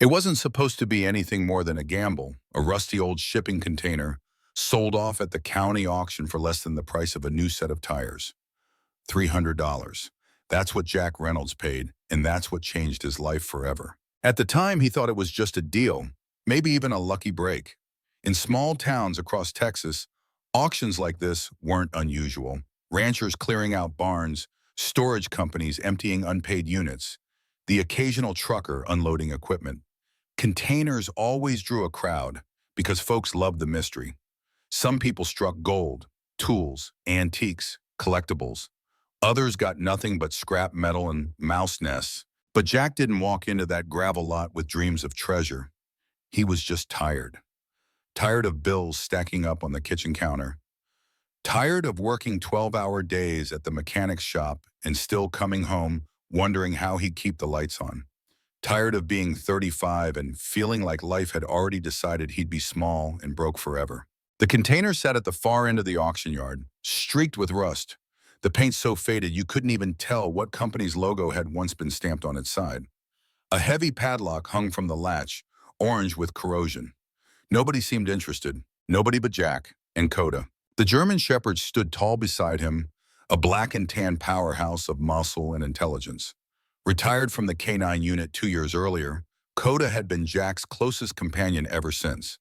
It wasn't supposed to be anything more than a gamble, a rusty old shipping container sold off at the county auction for less than the price of a new set of tires. $300. That's what Jack Reynolds paid, and that's what changed his life forever. At the time, he thought it was just a deal, maybe even a lucky break. In small towns across Texas, auctions like this weren't unusual. Ranchers clearing out barns, storage companies emptying unpaid units, the occasional trucker unloading equipment. Containers always drew a crowd because folks loved the mystery. Some people struck gold, tools, antiques, collectibles. Others got nothing but scrap metal and mouse nests. But Jack didn't walk into that gravel lot with dreams of treasure. He was just tired. Tired of bills stacking up on the kitchen counter. Tired of working 12-hour days at the mechanic's shop and still coming home wondering how he'd keep the lights on. Tired of being 35 and feeling like life had already decided he'd be small and broke forever. The container sat at the far end of the auction yard, streaked with rust. The paint so faded you couldn't even tell what company's logo had once been stamped on its side. A heavy padlock hung from the latch, orange with corrosion. Nobody seemed interested, nobody but Jack and Coda. The German Shepherd stood tall beside him, a black and tan powerhouse of muscle and intelligence. Retired from the K-9 unit 2 years earlier, Coda had been Jack's closest companion ever since.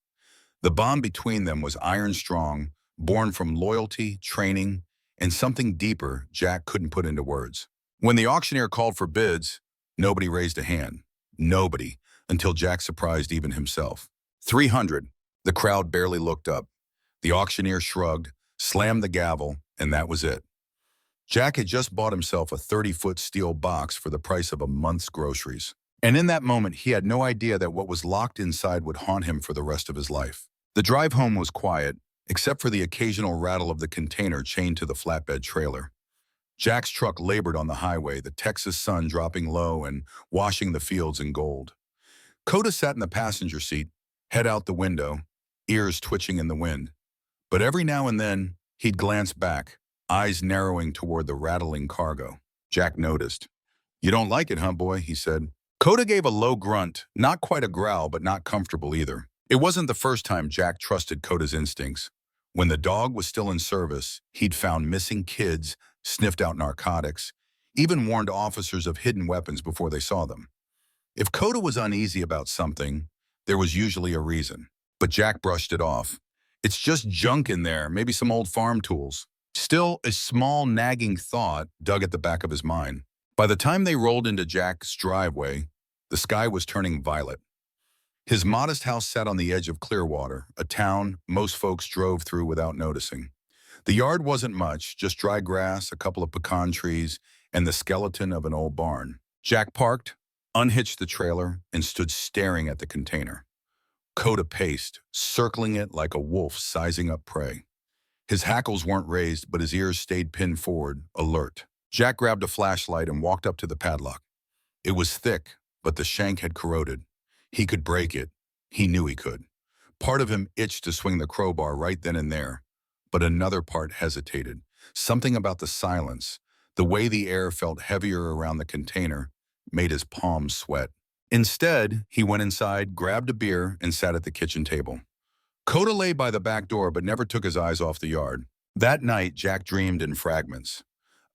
The bond between them was iron strong, born from loyalty, training, and something deeper Jack couldn't put into words. When the auctioneer called for bids, nobody raised a hand. Nobody, until Jack surprised even himself. 300. The crowd barely looked up. The auctioneer shrugged, slammed the gavel, and that was it. Jack had just bought himself a 30-foot steel box for the price of a month's groceries. And in that moment, he had no idea that what was locked inside would haunt him for the rest of his life. The drive home was quiet, except for the occasional rattle of the container chained to the flatbed trailer. Jack's truck labored on the highway, the Texas sun dropping low and washing the fields in gold. Coda sat in the passenger seat, head out the window, ears twitching in the wind. But every now and then, he'd glance back, eyes narrowing toward the rattling cargo. Jack noticed. "You don't like it, huh, boy?" he said. Coda gave a low grunt, not quite a growl, but not comfortable either. It wasn't the first time Jack trusted Coda's instincts. When the dog was still in service, he'd found missing kids, sniffed out narcotics, even warned officers of hidden weapons before they saw them. If Coda was uneasy about something, there was usually a reason. But Jack brushed it off. "It's just junk in there, maybe some old farm tools." Still, a small nagging thought dug at the back of his mind. By the time they rolled into Jack's driveway, the sky was turning violet. His modest house sat on the edge of Clearwater, a town most folks drove through without noticing. The yard wasn't much, just dry grass, a couple of pecan trees, and the skeleton of an old barn. Jack parked, unhitched the trailer, and stood staring at the container. Coda paced, circling it like a wolf sizing up prey. His hackles weren't raised, but his ears stayed pinned forward, alert. Jack grabbed a flashlight and walked up to the padlock. It was thick, but the shank had corroded. He could break it. He knew he could. Part of him itched to swing the crowbar right then and there, but another part hesitated. Something about the silence, the way the air felt heavier around the container, made his palms sweat. Instead, he went inside, grabbed a beer, and sat at the kitchen table. Coda lay by the back door but never took his eyes off the yard. That night, Jack dreamed in fragments.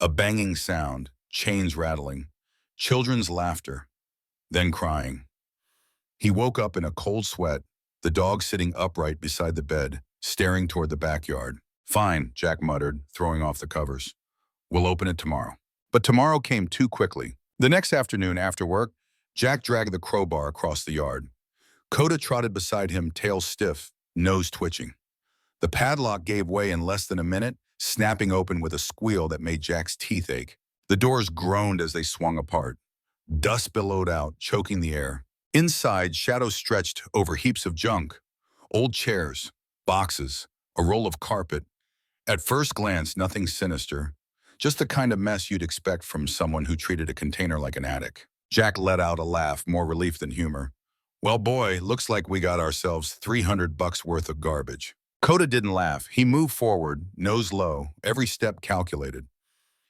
A banging sound, chains rattling, children's laughter, then crying. He woke up in a cold sweat, the dog sitting upright beside the bed, staring toward the backyard. "Fine," Jack muttered, throwing off the covers. "We'll open it tomorrow." But tomorrow came too quickly. The next afternoon after work, Jack dragged the crowbar across the yard. Coda trotted beside him, tail stiff, nose twitching. The padlock gave way in less than a minute, snapping open with a squeal that made Jack's teeth ache. The doors groaned as they swung apart. Dust billowed out, choking the air. Inside, shadows stretched over heaps of junk. Old chairs, boxes, a roll of carpet. At first glance, nothing sinister. Just the kind of mess you'd expect from someone who treated a container like an attic. Jack let out a laugh, more relief than humor. "Well, boy, looks like we got ourselves $300 worth of garbage." Coda didn't laugh. He moved forward, nose low, every step calculated.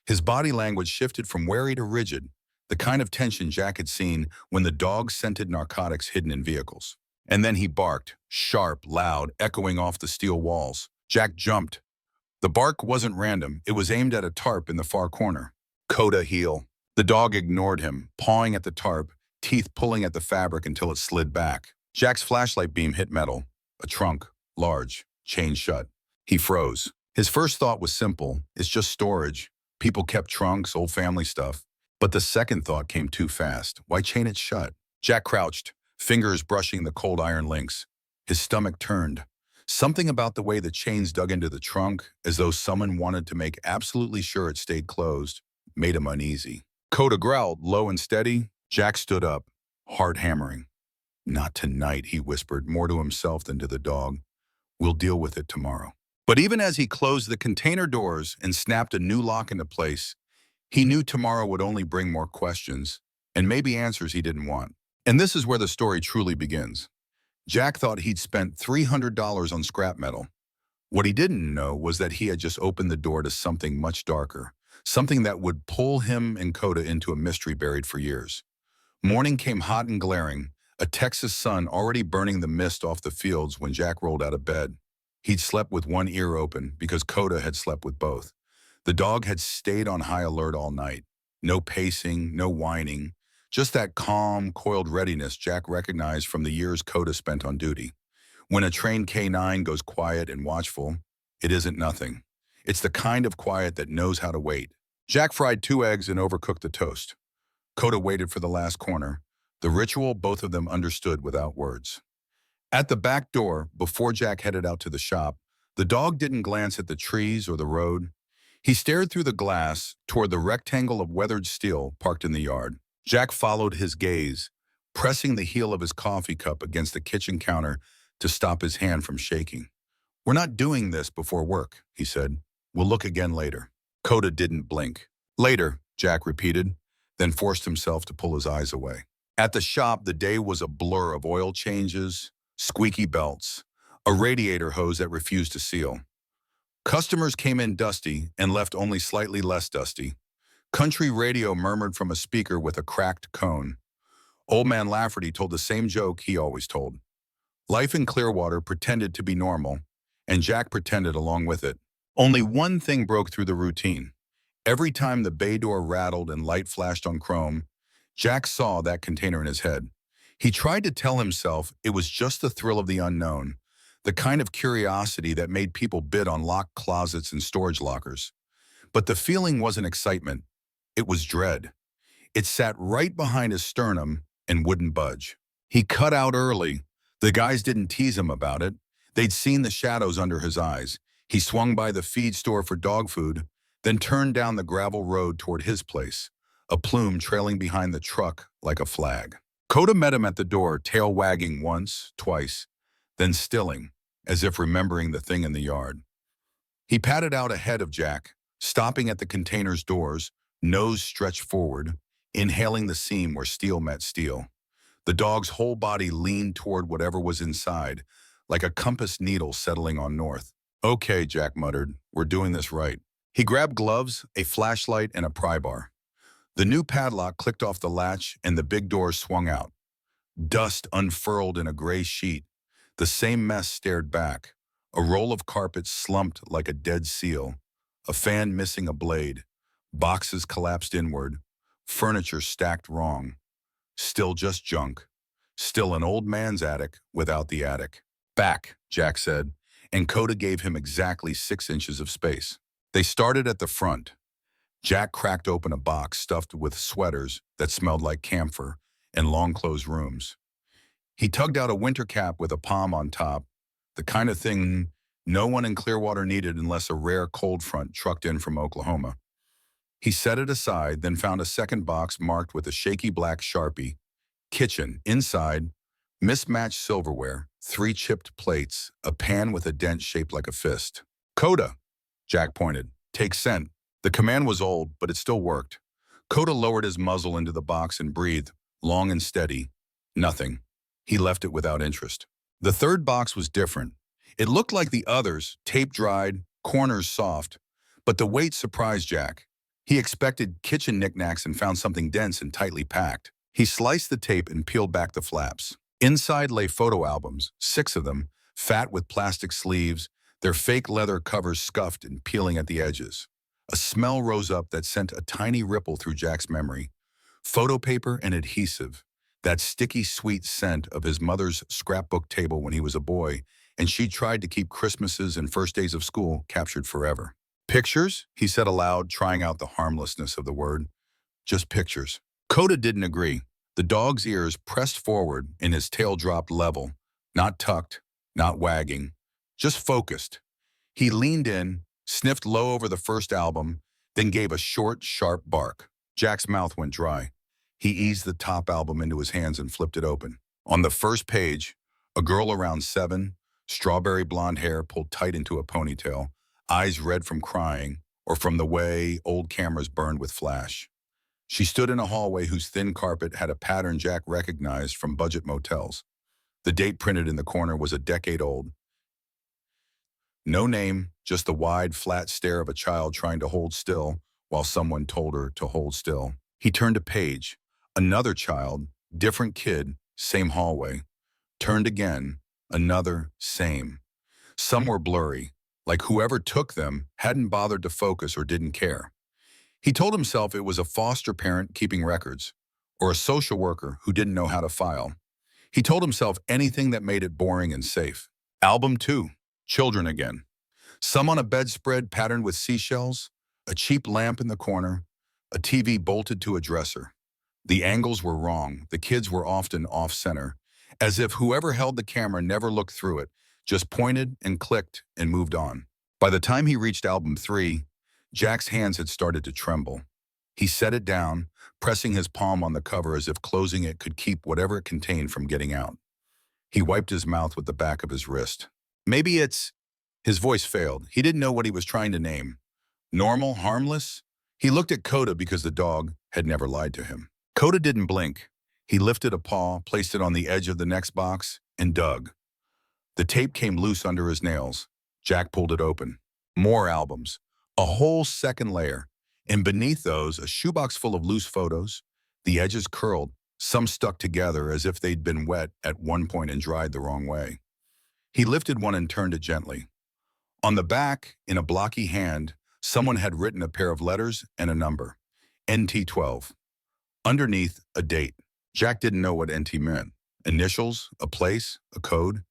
His body language shifted from wary to rigid, the kind of tension Jack had seen when the dog scented narcotics hidden in vehicles. And then he barked, sharp, loud, echoing off the steel walls. Jack jumped. The bark wasn't random. It was aimed at a tarp in the far corner. Coda heel. The dog ignored him, pawing at the tarp, teeth pulling at the fabric until it slid back. Jack's flashlight beam hit metal. A trunk, large, chained shut. He froze. His first thought was simple. It's just storage. People kept trunks, old family stuff. But the second thought came too fast. Why chain it shut? Jack crouched, fingers brushing the cold iron links. His stomach turned. Something about the way the chains dug into the trunk, as though someone wanted to make absolutely sure it stayed closed, made him uneasy. Coda growled, low and steady. Jack stood up, heart hammering. Not tonight, he whispered, more to himself than to the dog. We'll deal with it tomorrow. But even as he closed the container doors and snapped a new lock into place, he knew tomorrow would only bring more questions, and maybe answers he didn't want. And this is where the story truly begins. Jack thought he'd spent $300 on scrap metal. What he didn't know was that he had just opened the door to something much darker, something that would pull him and Coda into a mystery buried for years. Morning came hot and glaring, a Texas sun already burning the mist off the fields when Jack rolled out of bed. He'd slept with one ear open because Coda had slept with both. The dog had stayed on high alert all night. No pacing, no whining, just that calm, coiled readiness Jack recognized from the years Coda spent on duty. When a trained K9 goes quiet and watchful, it isn't nothing. It's the kind of quiet that knows how to wait. Jack fried 2 eggs and overcooked the toast. Coda waited for the last corner, the ritual both of them understood without words. At the back door, before Jack headed out to the shop, the dog didn't glance at the trees or the road. He stared through the glass toward the rectangle of weathered steel parked in the yard. Jack followed his gaze, pressing the heel of his coffee cup against the kitchen counter to stop his hand from shaking. We're not doing this before work, he said. We'll look again later. Coda didn't blink. Later, Jack repeated, then forced himself to pull his eyes away. At the shop, the day was a blur of oil changes, squeaky belts, a radiator hose that refused to seal. Customers came in dusty and left only slightly less dusty. Country radio murmured from a speaker with a cracked cone. Old man Lafferty told the same joke he always told. Life in Clearwater pretended to be normal, and Jack pretended along with it. Only one thing broke through the routine. Every time the bay door rattled and light flashed on chrome, Jack saw that container in his head. He tried to tell himself it was just the thrill of the unknown, the kind of curiosity that made people bid on locked closets and storage lockers. But the feeling wasn't excitement. It was dread. It sat right behind his sternum and wouldn't budge. He cut out early. The guys didn't tease him about it. They'd seen the shadows under his eyes. He swung by the feed store for dog food, then turned down the gravel road toward his place, a plume trailing behind the truck like a flag. Coda met him at the door, tail wagging once, twice, then stilling, as if remembering the thing in the yard. He padded out ahead of Jack, stopping at the container's doors, nose stretched forward, inhaling the seam where steel met steel. The dog's whole body leaned toward whatever was inside, like a compass needle settling on north. Okay, Jack muttered, we're doing this right. He grabbed gloves, a flashlight, and a pry bar. The new padlock clicked off the latch and the big door swung out. Dust unfurled in a gray sheet. The same mess stared back. A roll of carpet slumped like a dead seal. A fan missing a blade. Boxes collapsed inward. Furniture stacked wrong. Still just junk. Still an old man's attic without the attic. Back, Jack said, and Coda gave him exactly 6 inches of space. They started at the front. Jack cracked open a box stuffed with sweaters that smelled like camphor and long-closed rooms. He tugged out a winter cap with a palm on top, the kind of thing no one in Clearwater needed unless a rare cold front trucked in from Oklahoma. He set it aside, then found a second box marked with a shaky black Sharpie. Kitchen, inside, mismatched silverware, 3 chipped plates, a pan with a dent shaped like a fist. Coda, Jack pointed. Take scent. The command was old, but it still worked. Coda lowered his muzzle into the box and breathed, long and steady. Nothing. He left it without interest. The third box was different. It looked like the others, tape-dried, corners soft, but the weight surprised Jack. He expected kitchen knickknacks and found something dense and tightly packed. He sliced the tape and peeled back the flaps. Inside lay photo albums, 6 of them, fat with plastic sleeves, their fake leather covers scuffed and peeling at the edges. A smell rose up that sent a tiny ripple through Jack's memory. Photo paper and adhesive, that sticky sweet scent of his mother's scrapbook table when he was a boy, and she tried to keep Christmases and first days of school captured forever. Pictures? He said aloud, trying out the harmlessness of the word. Just pictures. Coda didn't agree. The dog's ears pressed forward and his tail dropped level, not tucked, not wagging, just focused. He leaned in, sniffed low over the first album, then gave a short, sharp bark. Jack's mouth went dry. He eased the top album into his hands and flipped it open. On the first page, a girl around 7, strawberry blonde hair pulled tight into a ponytail, eyes red from crying or from the way old cameras burned with flash. She stood in a hallway whose thin carpet had a pattern Jack recognized from budget motels. The date printed in the corner was a decade old. No name, just the wide, flat stare of a child trying to hold still while someone told her to hold still. He turned a page. Another child, different kid, same hallway. Turned again, another, same. Some were blurry, like whoever took them hadn't bothered to focus or didn't care. He told himself it was a foster parent keeping records, or a social worker who didn't know how to file. He told himself anything that made it boring and safe. Album 2, children again. Some on a bedspread patterned with seashells, a cheap lamp in the corner, a TV bolted to a dresser. The angles were wrong, the kids were often off-center, as if whoever held the camera never looked through it, just pointed and clicked and moved on. By the time he reached album 3, Jack's hands had started to tremble. He set it down, pressing his palm on the cover as if closing it could keep whatever it contained from getting out. He wiped his mouth with the back of his wrist. Maybe it's... His voice failed. He didn't know what he was trying to name. Normal? Harmless? He looked at Coda because the dog had never lied to him. Coda didn't blink. He lifted a paw, placed it on the edge of the next box, and dug. The tape came loose under his nails. Jack pulled it open. More albums. A whole second layer. And beneath those, a shoebox full of loose photos. The edges curled, some stuck together as if they'd been wet at one point and dried the wrong way. He lifted one and turned it gently. On the back, in a blocky hand, someone had written a pair of letters and a number. NT12. Underneath, a date. Jack didn't know what NT meant. Initials, a place, a code.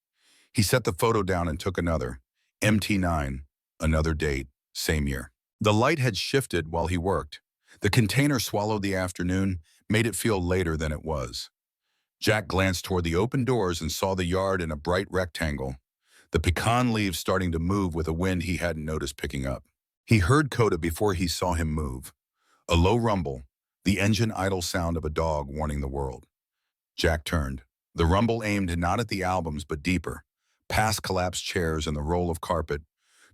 He set the photo down and took another. MT9, another date, same year. The light had shifted while he worked. The container swallowed the afternoon, made it feel later than it was. Jack glanced toward the open doors and saw the yard in a bright rectangle, the pecan leaves starting to move with a wind he hadn't noticed picking up. He heard Coda before he saw him move. A low rumble, the engine idle sound of a dog warning the world. Jack turned. The rumble aimed not at the albums but deeper, past collapsed chairs and the roll of carpet,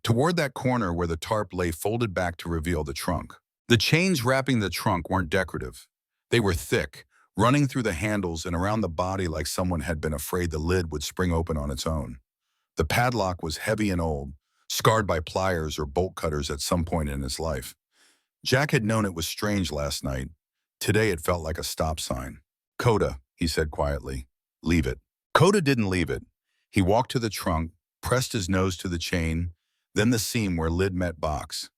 toward that corner where the tarp lay folded back to reveal the trunk. The chains wrapping the trunk weren't decorative. They were thick, running through the handles and around the body like someone had been afraid the lid would spring open on its own. The padlock was heavy and old, scarred by pliers or bolt cutters at some point in his life. Jack had known it was strange last night. Today it felt like a stop sign. "Coda," he said quietly. "Leave it." Coda didn't leave it. He walked to the trunk, pressed his nose to the chain, then the seam where lid met box.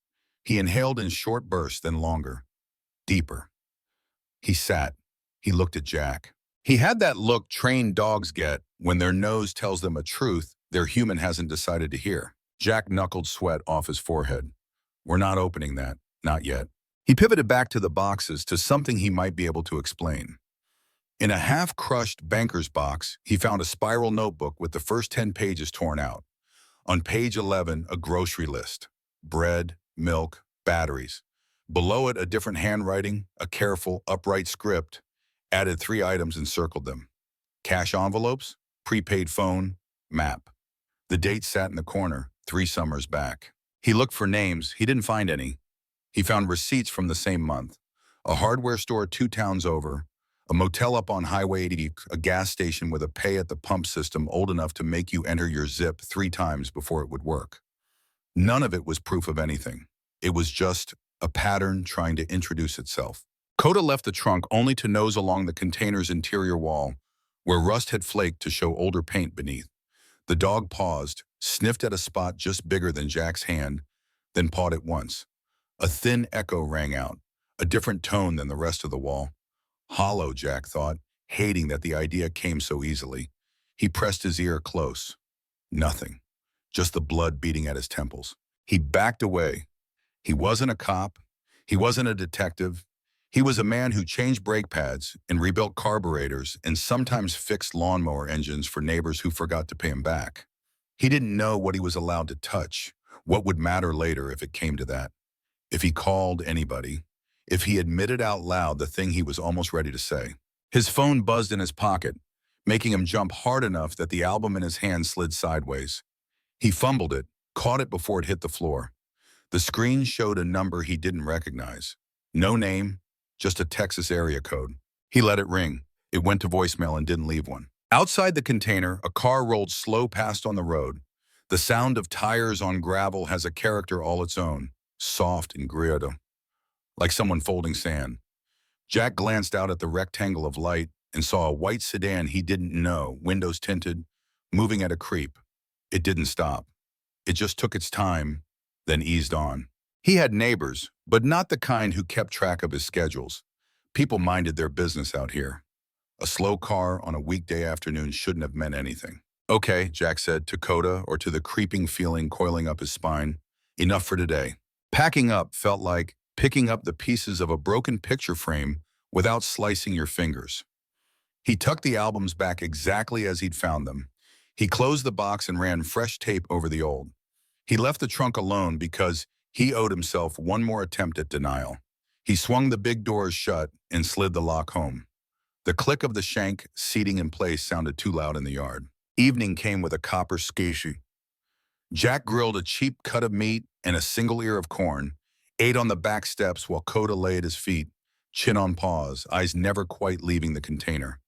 He inhaled in short bursts, then longer, deeper. He sat. He looked at Jack. He had that look trained dogs get when their nose tells them a truth their human hasn't decided to hear. Jack knuckled sweat off his forehead. "We're not opening that. Not yet." He pivoted back to the boxes, to something he might be able to explain. In a half-crushed banker's box, he found a spiral notebook with the first 10 pages torn out. On page 11, a grocery list. Bread, milk, batteries. Below it, a different handwriting, a careful, upright script, added 3 items and circled them. Cash envelopes, prepaid phone, map. The date sat in the corner, 3 summers back. He looked for names. He didn't find any. He found receipts from the same month. A hardware store 2 towns over, a motel up on Highway 80, a gas station with a pay-at-the-pump system old enough to make you enter your zip 3 times before it would work. None of it was proof of anything. It was just a pattern trying to introduce itself. Coda left the trunk only to nose along the container's interior wall, where rust had flaked to show older paint beneath. The dog paused, sniffed at a spot just bigger than Jack's hand, then pawed it once. A thin echo rang out, a different tone than the rest of the wall. Hollow, Jack thought, hating that the idea came so easily. He pressed his ear close. Nothing. Just the blood beating at his temples. He backed away. He wasn't a cop. He wasn't a detective. He was a man who changed brake pads and rebuilt carburetors and sometimes fixed lawnmower engines for neighbors who forgot to pay him back. He didn't know what he was allowed to touch, what would matter later if it came to that. If he called anybody, if he admitted out loud the thing he was almost ready to say. His phone buzzed in his pocket, making him jump hard enough that the album in his hand slid sideways. He fumbled it, caught it before it hit the floor. The screen showed a number he didn't recognize. No name, just a Texas area code. He let it ring. It went to voicemail and didn't leave one. Outside the container, a car rolled slow past on the road. The sound of tires on gravel has a character all its own, soft and griodo, like someone folding sand. Jack glanced out at the rectangle of light and saw a white sedan he didn't know, windows tinted, moving at a creep. It didn't stop. It just took its time, then eased on. He had neighbors, but not the kind who kept track of his schedules. People minded their business out here. A slow car on a weekday afternoon shouldn't have meant anything. Okay, Jack said to Coda or to the creeping feeling coiling up his spine. Enough for today. Packing up felt like picking up the pieces of a broken picture frame without slicing your fingers. He tucked the albums back exactly as he'd found them. He closed the box and ran fresh tape over the old. He left the trunk alone because he owed himself one more attempt at denial. He swung the big doors shut and slid the lock home. The click of the shank seating in place sounded too loud in the yard. Evening came with a copper skishi. Jack grilled a cheap cut of meat and a single ear of corn, ate on the back steps while Coda lay at his feet, chin on paws, eyes never quite leaving the container.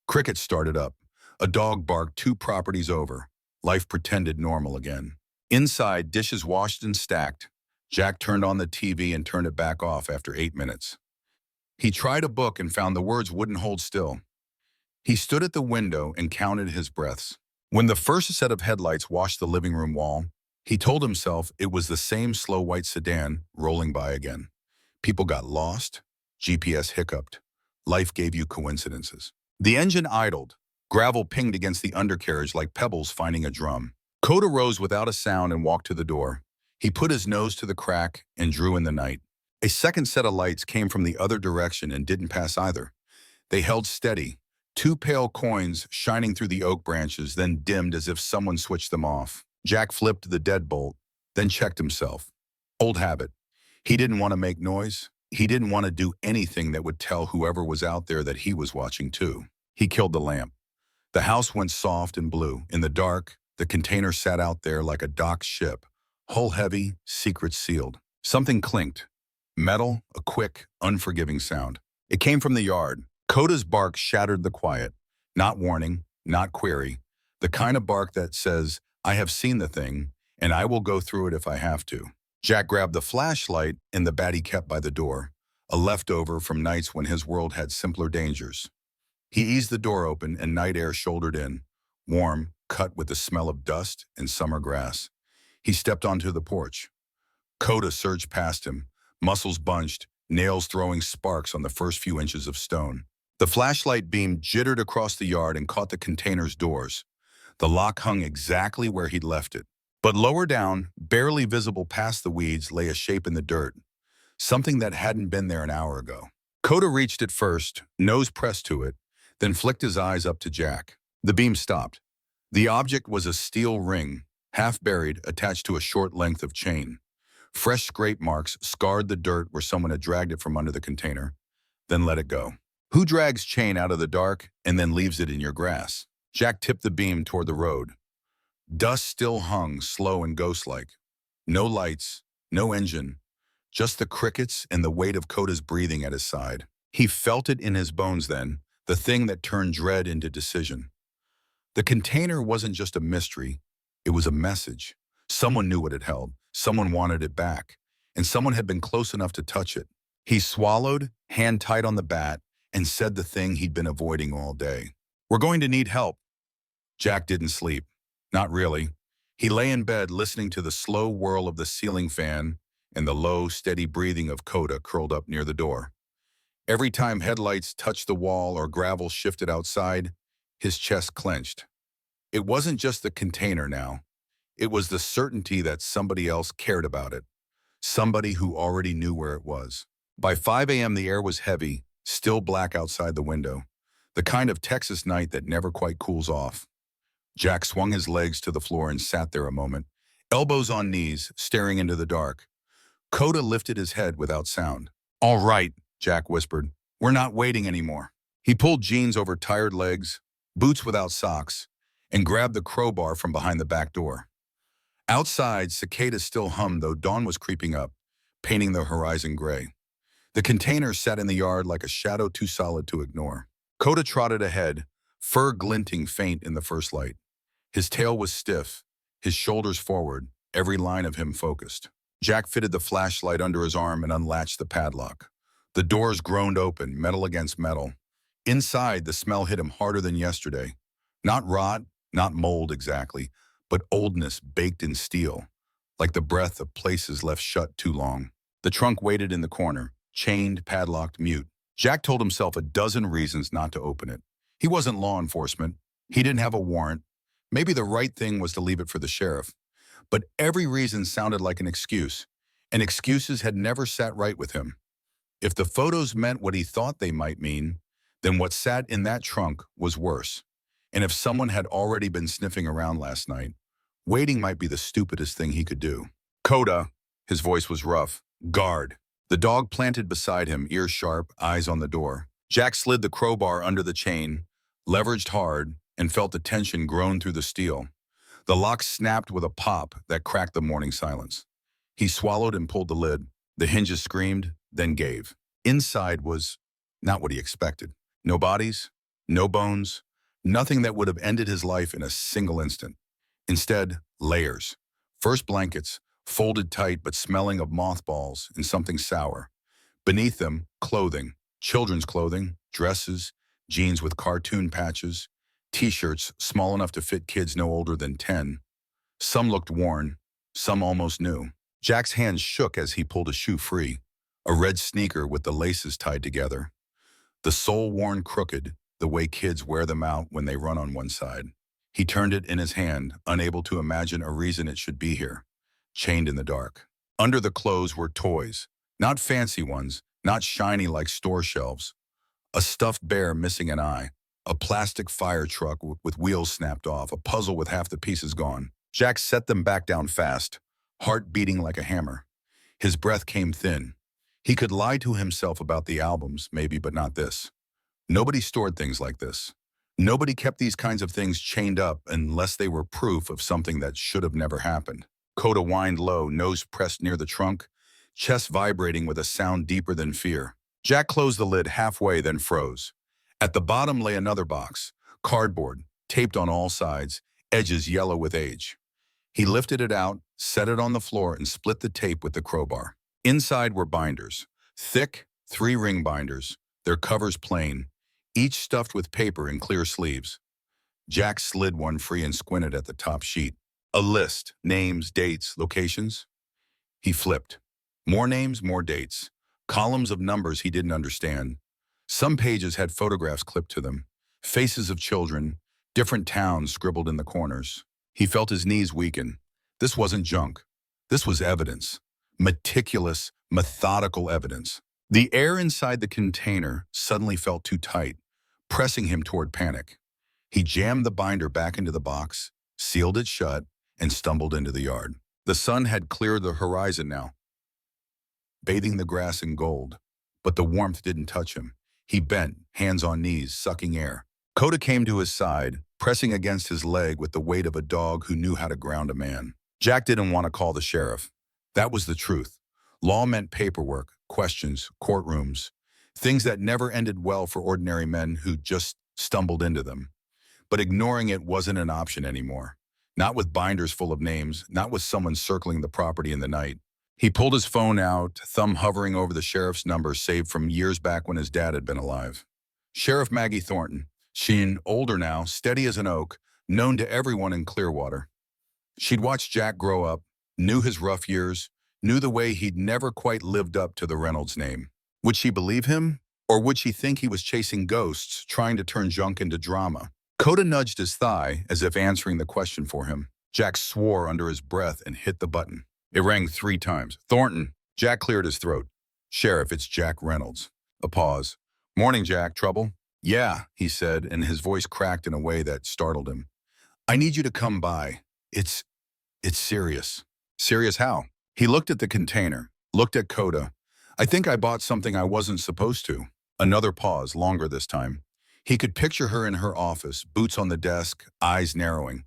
Crickets started up. A dog barked 2 properties over. Life pretended normal again. Inside, dishes washed and stacked. Jack turned on the TV and turned it back off after 8 minutes. He tried a book and found the words wouldn't hold still. He stood at the window and counted his breaths. When the first set of headlights washed the living room wall, he told himself it was the same slow white sedan rolling by again. People got lost. GPS hiccuped. Life gave you coincidences. The engine idled. Gravel pinged against the undercarriage like pebbles finding a drum. Coda rose without a sound and walked to the door. He put his nose to the crack and drew in the night. A second set of lights came from the other direction and didn't pass either. They held steady, 2 pale coins shining through the oak branches, then dimmed as if someone switched them off. Jack flipped the deadbolt, then checked himself. Old habit. He didn't want to make noise. He didn't want to do anything that would tell whoever was out there that he was watching too. He killed the lamp. The house went soft and blue. In the dark, the container sat out there like a docked ship, hull heavy, secret sealed. Something clinked. Metal, a quick, unforgiving sound. It came from the yard. Coda's bark shattered the quiet. Not warning, not query. The kind of bark that says, I have seen the thing, and I will go through it if I have to. Jack grabbed the flashlight and the bat he kept by the door, a leftover from nights when his world had simpler dangers. He eased the door open and night air shouldered in, warm, cut with the smell of dust and summer grass. He stepped onto the porch. Coda surged past him, muscles bunched, nails throwing sparks on the first few inches of stone. The flashlight beam jittered across the yard and caught the container's doors. The lock hung exactly where he'd left it. But lower down, barely visible past the weeds, lay a shape in the dirt, something that hadn't been there an hour ago. Coda reached it first, nose pressed to it, then flicked his eyes up to Jack. The beam stopped. The object was a steel ring, half buried, attached to a short length of chain. Fresh scrape marks scarred the dirt where someone had dragged it from under the container, then let it go. Who drags chain out of the dark and then leaves it in your grass? Jack tipped the beam toward the road. Dust still hung, slow and ghost-like. No lights, no engine, just the crickets and the weight of Coda's breathing at his side. He felt it in his bones then, the thing that turned dread into decision. The container wasn't just a mystery, it was a message. Someone knew what it held. Someone wanted it back. and someone had been close enough to touch it. He swallowed, hand tight on the bat, and said the thing he'd been avoiding all day. "We're going to need help." Jack didn't sleep. Not really. He lay in bed listening to the slow whirl of the ceiling fan and the low, steady breathing of Coda curled up near the door. Every time headlights touched the wall or gravel shifted outside, his chest clenched. It wasn't just the container now. It was the certainty that somebody else cared about it. Somebody who already knew where it was. By 5 a.m. the air was heavy, still black outside the window. The kind of Texas night that never quite cools off. Jack swung his legs to the floor and sat there a moment, elbows on knees, staring into the dark. Coda lifted his head without sound. "All right," Jack whispered. "We're not waiting anymore." He pulled jeans over tired legs, boots without socks, and grabbed the crowbar from behind the back door. Outside, cicadas still hummed, though dawn was creeping up, painting the horizon gray. The container sat in the yard like a shadow too solid to ignore. Coda trotted ahead, fur glinting faint in the first light. His tail was stiff, his shoulders forward, every line of him focused. Jack fitted the flashlight under his arm and unlatched the padlock. The doors groaned open, metal against metal. Inside, the smell hit him harder than yesterday. Not rot, not mold exactly, but oldness baked in steel, like the breath of places left shut too long. The trunk waited in the corner, chained, padlocked, mute. Jack told himself a dozen reasons not to open it. He wasn't law enforcement. He didn't have a warrant. Maybe the right thing was to leave it for the sheriff. But every reason sounded like an excuse, and excuses had never sat right with him. If the photos meant what he thought they might mean, then what sat in that trunk was worse. And if someone had already been sniffing around last night, waiting might be the stupidest thing he could do. "Coda," his voice was rough. "Guard." The dog planted beside him, ears sharp, eyes on the door. Jack slid the crowbar under the chain, leveraged hard, and felt the tension groan through the steel. The lock snapped with a pop that cracked the morning silence. He swallowed and pulled the lid. The hinges screamed, then gave. Inside was not what he expected. No bodies, no bones, nothing that would have ended his life in a single instant. Instead, layers. First blankets, folded tight but smelling of mothballs and something sour. Beneath them, clothing, children's clothing, dresses, jeans with cartoon patches, T-shirts small enough to fit kids no older than 10. Some looked worn, some almost new. Jack's hands shook as he pulled a shoe free, a red sneaker with the laces tied together. The sole worn crooked, the way kids wear them out when they run on one side. He turned it in his hand, unable to imagine a reason it should be here, chained in the dark. Under the clothes were toys, not fancy ones, not shiny like store shelves. A stuffed bear missing an eye, a plastic fire truck with wheels snapped off, a puzzle with half the pieces gone. Jack set them back down fast, heart beating like a hammer. His breath came thin. He could lie to himself about the albums, maybe, but not this. Nobody stored things like this. Nobody kept these kinds of things chained up unless they were proof of something that should have never happened. Coda whined low, nose pressed near the trunk, chest vibrating with a sound deeper than fear. Jack closed the lid halfway, then froze. At the bottom lay another box, cardboard, taped on all sides, edges yellow with age. He lifted it out, set it on the floor, and split the tape with the crowbar. Inside were binders, thick, 3-ring binders, their covers plain, each stuffed with paper in clear sleeves. Jack slid one free and squinted at the top sheet. A list, names, dates, locations. He flipped. More names, more dates. Columns of numbers he didn't understand. Some pages had photographs clipped to them, faces of children, different towns scribbled in the corners. He felt his knees weaken. This wasn't junk. This was evidence. Meticulous, methodical evidence. The air inside the container suddenly felt too tight, pressing him toward panic. He jammed the binder back into the box, sealed it shut, and stumbled into the yard. The sun had cleared the horizon now, bathing the grass in gold, but the warmth didn't touch him. He bent, hands on knees, sucking air. Coda came to his side, pressing against his leg with the weight of a dog who knew how to ground a man. Jack didn't want to call the sheriff. That was the truth. Law meant paperwork, questions, courtrooms, things that never ended well for ordinary men who just stumbled into them. But ignoring it wasn't an option anymore. Not with binders full of names, not with someone circling the property in the night. He pulled his phone out, thumb hovering over the sheriff's number saved from years back when his dad had been alive. Sheriff Maggie Thornton, she older now, steady as an oak, known to everyone in Clearwater. She'd watched Jack grow up, knew his rough years, knew the way he'd never quite lived up to the Reynolds name. Would she believe him? Or would she think he was chasing ghosts, trying to turn junk into drama? Coda nudged his thigh, as if answering the question for him. Jack swore under his breath and hit the button. It rang 3 times. Thornton. Jack cleared his throat. Sheriff, it's Jack Reynolds. A pause. Morning, Jack. Trouble? Yeah, he said, and his voice cracked in a way that startled him. I need you to come by. It's serious. Serious how? He looked at the container, looked at Coda. I think I bought something I wasn't supposed to. Another pause, longer this time. He could picture her in her office, boots on the desk, eyes narrowing.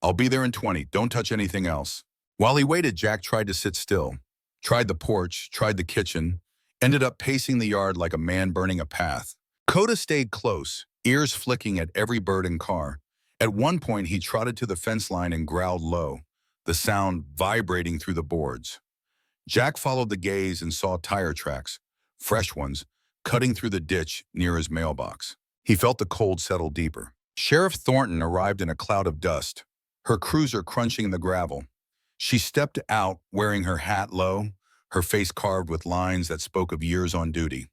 I'll be there in 20. Don't touch anything else. While he waited, Jack tried to sit still. Tried the porch, tried the kitchen, ended up pacing the yard like a man burning a path. Coda stayed close, ears flicking at every bird and car. At one point, he trotted to the fence line and growled low, the sound vibrating through the boards. Jack followed the gaze and saw tire tracks, fresh ones, cutting through the ditch near his mailbox. He felt the cold settle deeper. Sheriff Thornton arrived in a cloud of dust, her cruiser crunching the gravel. She stepped out wearing her hat low, her face carved with lines that spoke of years on duty.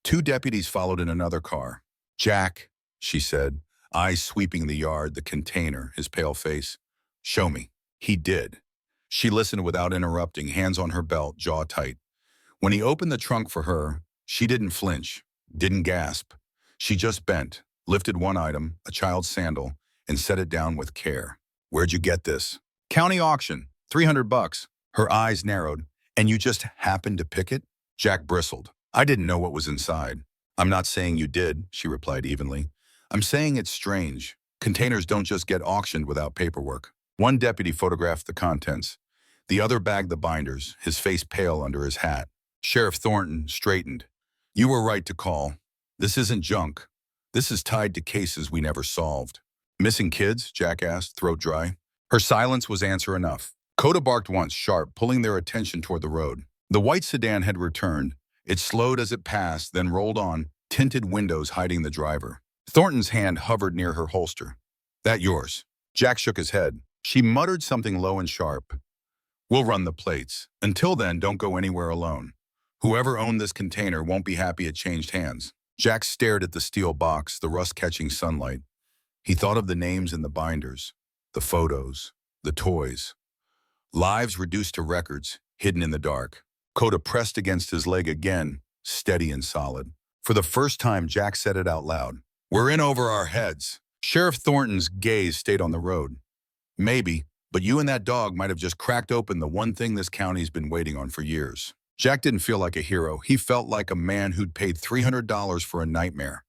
2 deputies followed in another car. Jack, she said, eyes sweeping the yard, the container, his pale face. Show me. He did. She listened without interrupting, hands on her belt, jaw tight. When he opened the trunk for her, she didn't flinch, didn't gasp. She just bent, lifted one item, a child's sandal, and set it down with care. Where'd you get this? County auction, $300. Her eyes narrowed. And you just happened to pick it? Jack bristled. I didn't know what was inside. I'm not saying you did, she replied evenly. I'm saying it's strange. Containers don't just get auctioned without paperwork. One deputy photographed the contents. The other bagged the binders, his face pale under his hat. Sheriff Thornton straightened. You were right to call. This isn't junk. This is tied to cases we never solved. Missing kids? Jack asked, throat dry. Her silence was answer enough. Coda barked once, sharp, pulling their attention toward the road. The white sedan had returned. It slowed as it passed, then rolled on, tinted windows hiding the driver. Thornton's hand hovered near her holster. That yours? Jack shook his head. She muttered something low and sharp. We'll run the plates. Until then, don't go anywhere alone. Whoever owned this container won't be happy it changed hands. Jack stared at the steel box, the rust-catching sunlight. He thought of the names in the binders, the photos, the toys. Lives reduced to records, hidden in the dark. Coda pressed against his leg again, steady and solid. For the first time, Jack said it out loud. We're in over our heads. Sheriff Thornton's gaze stayed on the road. Maybe, but you and that dog might have just cracked open the one thing this county's been waiting on for years. Jack didn't feel like a hero. He felt like a man who'd paid $300 for a nightmare.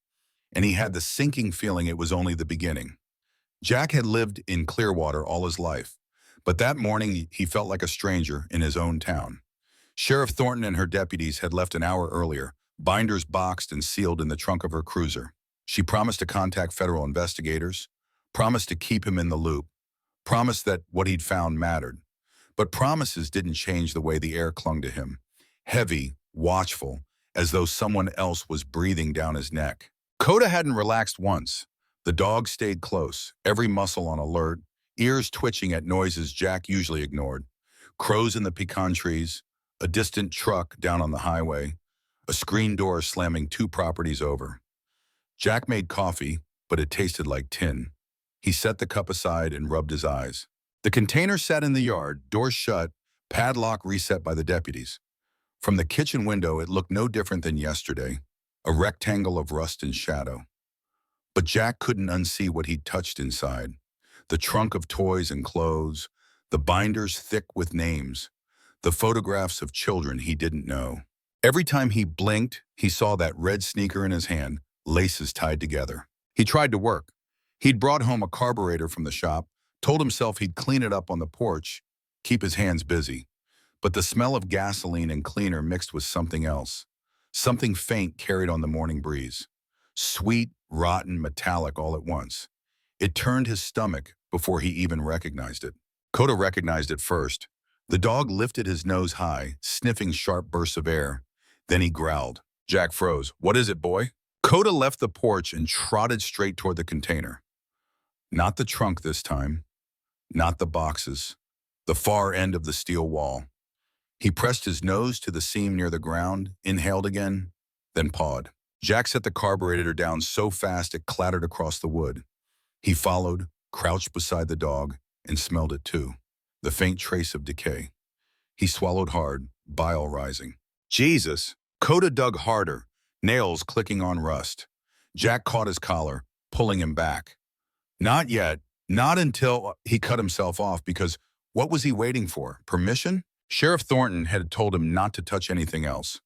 And he had the sinking feeling it was only the beginning. Jack had lived in Clearwater all his life, but that morning he felt like a stranger in his own town. Sheriff Thornton and her deputies had left an hour earlier, binders boxed and sealed in the trunk of her cruiser. She promised to contact federal investigators, promised to keep him in the loop, promised that what he'd found mattered. But promises didn't change the way the air clung to him, heavy, watchful, as though someone else was breathing down his neck. Coda hadn't relaxed once. The dog stayed close, every muscle on alert, ears twitching at noises Jack usually ignored. Crows in the pecan trees, a distant truck down on the highway, a screen door slamming 2 properties over. Jack made coffee, but it tasted like tin. He set the cup aside and rubbed his eyes. The container sat in the yard, doors shut, padlock reset by the deputies. From the kitchen window, it looked no different than yesterday, a rectangle of rust and shadow. But Jack couldn't unsee what he'd touched inside. The trunk of toys and clothes, the binders thick with names, the photographs of children he didn't know. Every time he blinked, he saw that red sneaker in his hand, laces tied together. He tried to work. He'd brought home a carburetor from the shop, told himself he'd clean it up on the porch, keep his hands busy. But the smell of gasoline and cleaner mixed with something else. Something faint carried on the morning breeze. Sweet, rotten, metallic all at once. It turned his stomach before he even recognized it. Coda recognized it first. The dog lifted his nose high, sniffing sharp bursts of air. Then he growled. Jack froze. What is it, boy? Coda left the porch and trotted straight toward the container. Not the trunk this time. Not the boxes. The far end of the steel wall. He pressed his nose to the seam near the ground, inhaled again, then pawed. Jack set the carburetor down so fast it clattered across the wood. He followed, crouched beside the dog, and smelled it too. The faint trace of decay. He swallowed hard, bile rising. Jesus! Coda dug harder, nails clicking on rust. Jack caught his collar, pulling him back. Not yet. Not until he cut himself off, because what was he waiting for? Permission? Sheriff Thornton had told him not to touch anything else.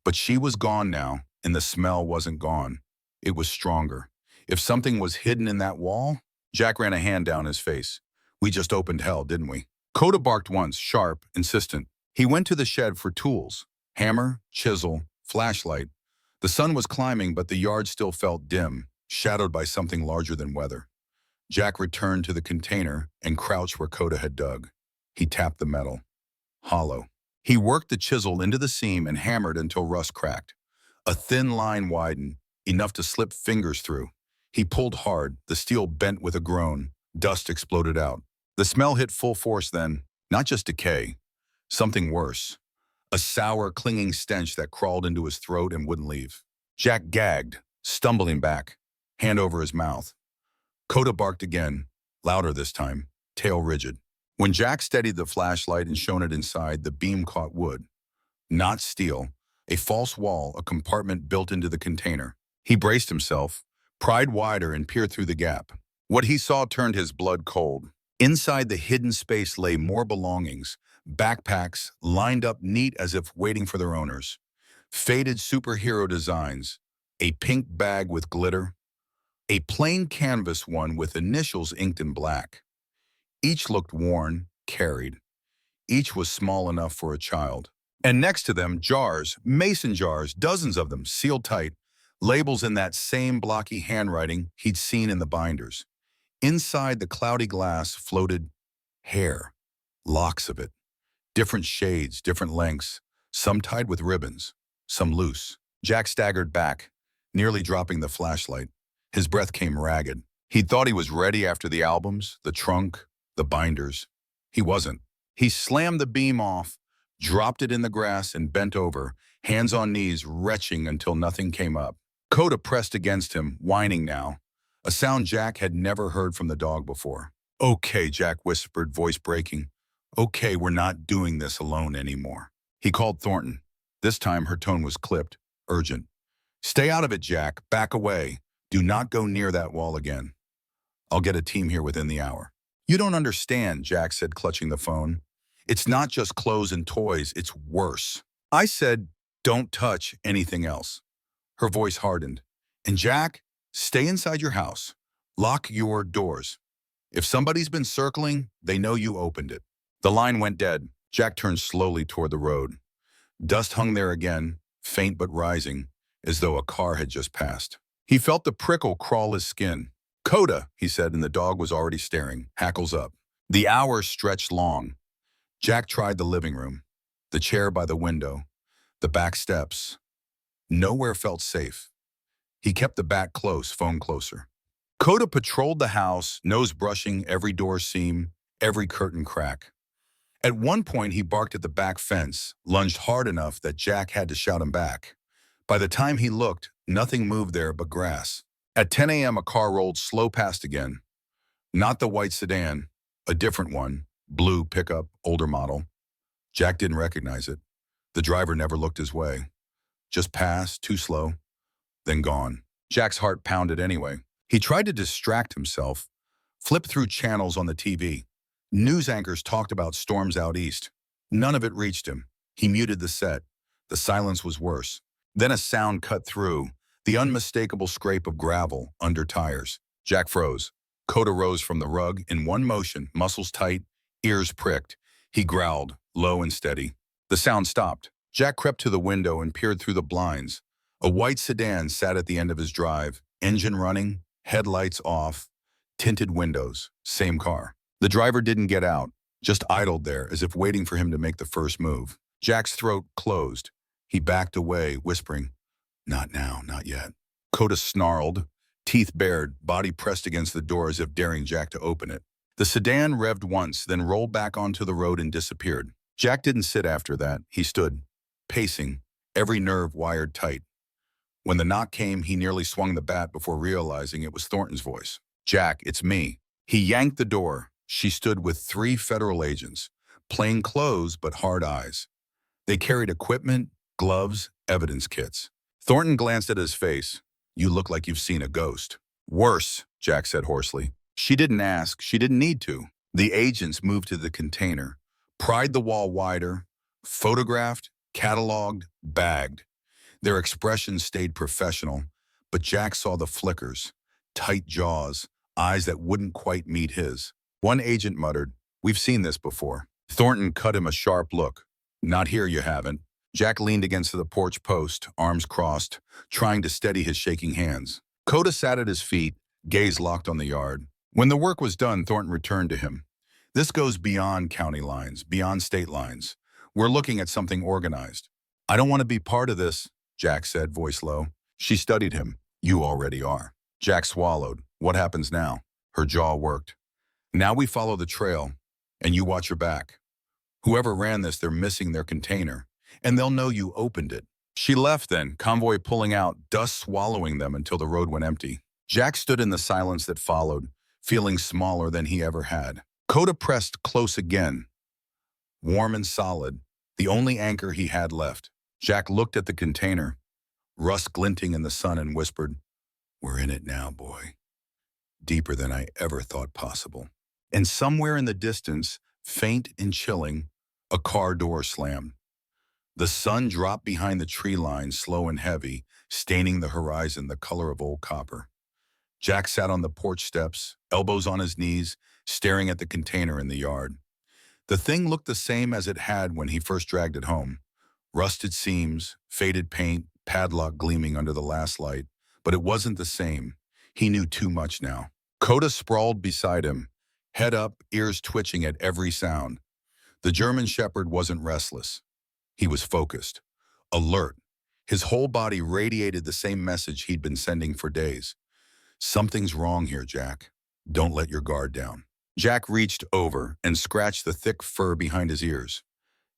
But she was gone now, and the smell wasn't gone. It was stronger. If something was hidden in that wall, Jack ran a hand down his face. We just opened hell, didn't we? Coda barked once, sharp, insistent. He went to the shed for tools. Hammer, chisel, flashlight. The sun was climbing, but the yard still felt dim, shadowed by something larger than weather. Jack returned to the container and crouched where Coda had dug. He tapped the metal. Hollow. He worked the chisel into the seam and hammered until rust cracked. A thin line widened, enough to slip fingers through. He pulled hard, the steel bent with a groan. Dust exploded out. The smell hit full force then, not just decay, something worse. A sour, clinging stench that crawled into his throat and wouldn't leave. Jack gagged, stumbling back, hand over his mouth. Coda barked again, louder this time, tail rigid. When Jack steadied the flashlight and shone it inside, the beam caught wood. Not steel, a false wall, a compartment built into the container. He braced himself, pried wider and peered through the gap. What he saw turned his blood cold. Inside the hidden space lay more belongings, backpacks lined up neat as if waiting for their owners. Faded superhero designs, a pink bag with glitter, a plain canvas one with initials inked in black. Each looked worn, carried. Each was small enough for a child. And next to them, jars, mason jars, dozens of them, sealed tight, labels in that same blocky handwriting he'd seen in the binders. Inside the cloudy glass floated hair, locks of it, different shades, different lengths, some tied with ribbons, some loose. Jack staggered back, nearly dropping the flashlight. His breath came ragged. He'd thought he was ready after the albums, the trunk, the binders. He wasn't. He slammed the beam off, dropped it in the grass, and bent over, hands on knees, retching until nothing came up. Coda pressed against him, whining now, a sound Jack had never heard from the dog before. Okay, Jack whispered, voice breaking. Okay, we're not doing this alone anymore. He called Thornton. This time her tone was clipped, urgent. Stay out of it, Jack. Back away. Do not go near that wall again. I'll get a team here within the hour. You don't understand, Jack said, clutching the phone. It's not just clothes and toys, it's worse. I said, don't touch anything else. Her voice hardened. And Jack, stay inside your house. Lock your doors. If somebody's been circling, they know you opened it. The line went dead. Jack turned slowly toward the road. Dust hung there again, faint but rising, as though a car had just passed. He felt the prickle crawl his skin. Coda, he said, and the dog was already staring, hackles up. The hours stretched long. Jack tried the living room, the chair by the window, the back steps. Nowhere felt safe. He kept the bat close, phone closer. Coda patrolled the house, nose brushing every door seam, every curtain crack. At one point, he barked at the back fence, lunged hard enough that Jack had to shout him back. By the time he looked, nothing moved there but grass. At 10 a.m., a car rolled slow past again. Not the white sedan, a different one, blue pickup, older model. Jack didn't recognize it. The driver never looked his way. Just passed, too slow, then gone. Jack's heart pounded anyway. He tried to distract himself, flipped through channels on the TV. News anchors talked about storms out east. None of it reached him. He muted the set. The silence was worse. Then a sound cut through, the unmistakable scrape of gravel under tires. Jack froze. Coda rose from the rug in one motion, muscles tight, ears pricked. He growled, low and steady. The sound stopped. Jack crept to the window and peered through the blinds. A white sedan sat at the end of his drive, engine running, headlights off, tinted windows, same car. The driver didn't get out. just idled there as if waiting for him to make the first move. Jack's throat closed. He backed away, whispering, "Not now, not yet." Coda snarled, teeth bared, body pressed against the door as if daring Jack to open it. The sedan revved once, then rolled back onto the road and disappeared. Jack didn't sit after that. He stood, pacing, every nerve wired tight. When the knock came, he nearly swung the bat before realizing it was Thornton's voice. "Jack, it's me." He yanked the door. She stood with 3 federal agents, plain clothes but hard eyes. They carried equipment, gloves, evidence kits. Thornton glanced at his face. "You look like you've seen a ghost." "Worse," Jack said hoarsely. She didn't ask. She didn't need to. The agents moved to the container, pried the wall wider, photographed, cataloged, bagged. Their expressions stayed professional, but Jack saw the flickers, tight jaws, eyes that wouldn't quite meet his. One agent muttered, "We've seen this before." Thornton cut him a sharp look. "Not here, you haven't." Jack leaned against the porch post, arms crossed, trying to steady his shaking hands. Coda sat at his feet, gaze locked on the yard. When the work was done, Thornton returned to him. "This goes beyond county lines, beyond state lines. We're looking at something organized." "I don't want to be part of this," Jack said, voice low. She studied him. "You already are." Jack swallowed. "What happens now?" Her jaw worked. "Now we follow the trail, and you watch your back. Whoever ran this, they're missing their container, and they'll know you opened it." She left then, convoy pulling out, dust swallowing them until the road went empty. Jack stood in the silence that followed, feeling smaller than he ever had. Coda pressed close again, warm and solid, the only anchor he had left. Jack looked at the container, rust glinting in the sun, and whispered, "We're in it now, boy." Deeper than I ever thought possible. And somewhere in the distance, faint and chilling, a car door slammed. The sun dropped behind the tree line, slow and heavy, staining the horizon the color of old copper. Jack sat on the porch steps, elbows on his knees, staring at the container in the yard. The thing looked the same as it had when he first dragged it home. Rusted seams, faded paint, padlock gleaming under the last light. But it wasn't the same. He knew too much now. Coda sprawled beside him, head up, ears twitching at every sound. The German shepherd wasn't restless. He was focused, alert. His whole body radiated the same message he'd been sending for days. "Something's wrong here, Jack. Don't let your guard down." Jack reached over and scratched the thick fur behind his ears.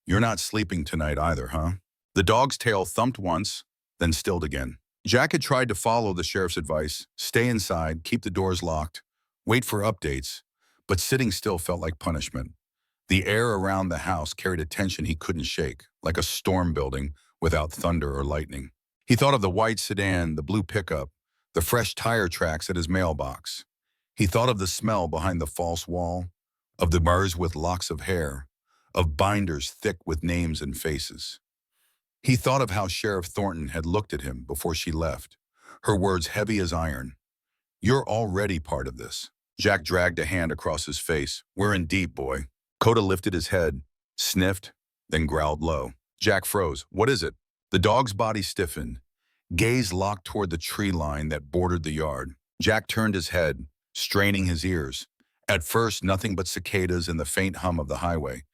"You're not sleeping tonight either, huh?" The dog's tail thumped once, then stilled again. Jack had tried to follow the sheriff's advice, stay inside, keep the doors locked, wait for updates, but sitting still felt like punishment. The air around the house carried a tension he couldn't shake, like a storm building without thunder or lightning. He thought of the white sedan, the blue pickup, the fresh tire tracks at his mailbox. He thought of the smell behind the false wall, of the bars with locks of hair, of binders thick with names and faces. He thought of how Sheriff Thornton had looked at him before she left, her words heavy as iron. "You're already part of this." Jack dragged a hand across his face. "We're in deep, boy." Coda lifted his head, sniffed, then growled low. Jack froze. "What is it?" The dog's body stiffened, gaze locked toward the tree line that bordered the yard. Jack turned his head, straining his ears. At first, nothing but cicadas and the faint hum of the highway.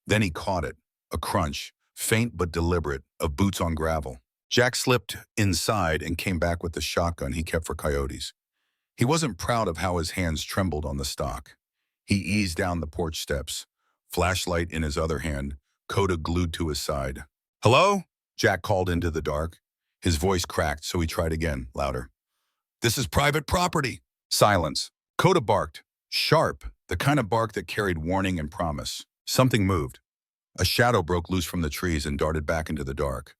Then he caught it, a crunch, faint but deliberate, of boots on gravel. Jack slipped inside and came back with the shotgun he kept for coyotes. He wasn't proud of how his hands trembled on the stock. He eased down the porch steps, flashlight in his other hand, Coda glued to his side. "Hello?" Jack called into the dark. His voice cracked, so he tried again, louder. "This is private property." Silence. Coda barked, sharp, the kind of bark that carried warning and promise. Something moved. A shadow broke loose from the trees and darted back into the dark.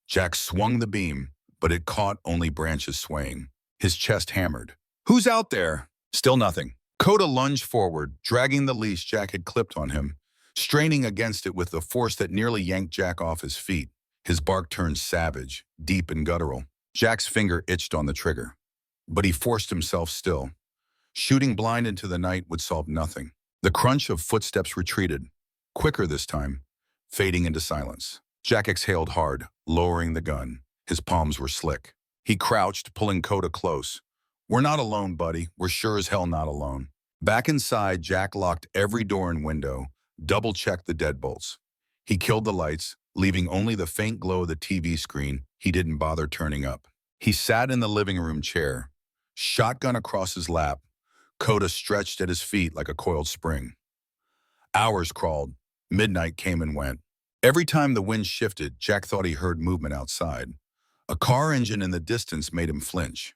Jack swung the beam, but it caught only branches swaying. His chest hammered. "Who's out there?" Still nothing. Coda lunged forward, dragging the leash Jack had clipped on him, straining against it with the force that nearly yanked Jack off his feet. His bark turned savage, deep and guttural. Jack's finger itched on the trigger. But he forced himself still. Shooting blind into the night would solve nothing. The crunch of footsteps retreated, quicker this time, fading into silence. Jack exhaled hard, lowering the gun. His palms were slick. He crouched, pulling Coda close. "We're not alone, buddy. We're sure as hell not alone." Back inside, Jack locked every door and window, double-checked the deadbolts. He killed the lights, leaving only the faint glow of the TV screen he didn't bother turning up. He sat in the living room chair, shotgun across his lap, Coda stretched at his feet like a coiled spring. Hours crawled. Midnight came and went. Every time the wind shifted, Jack thought he heard movement outside. A car engine in the distance made him flinch.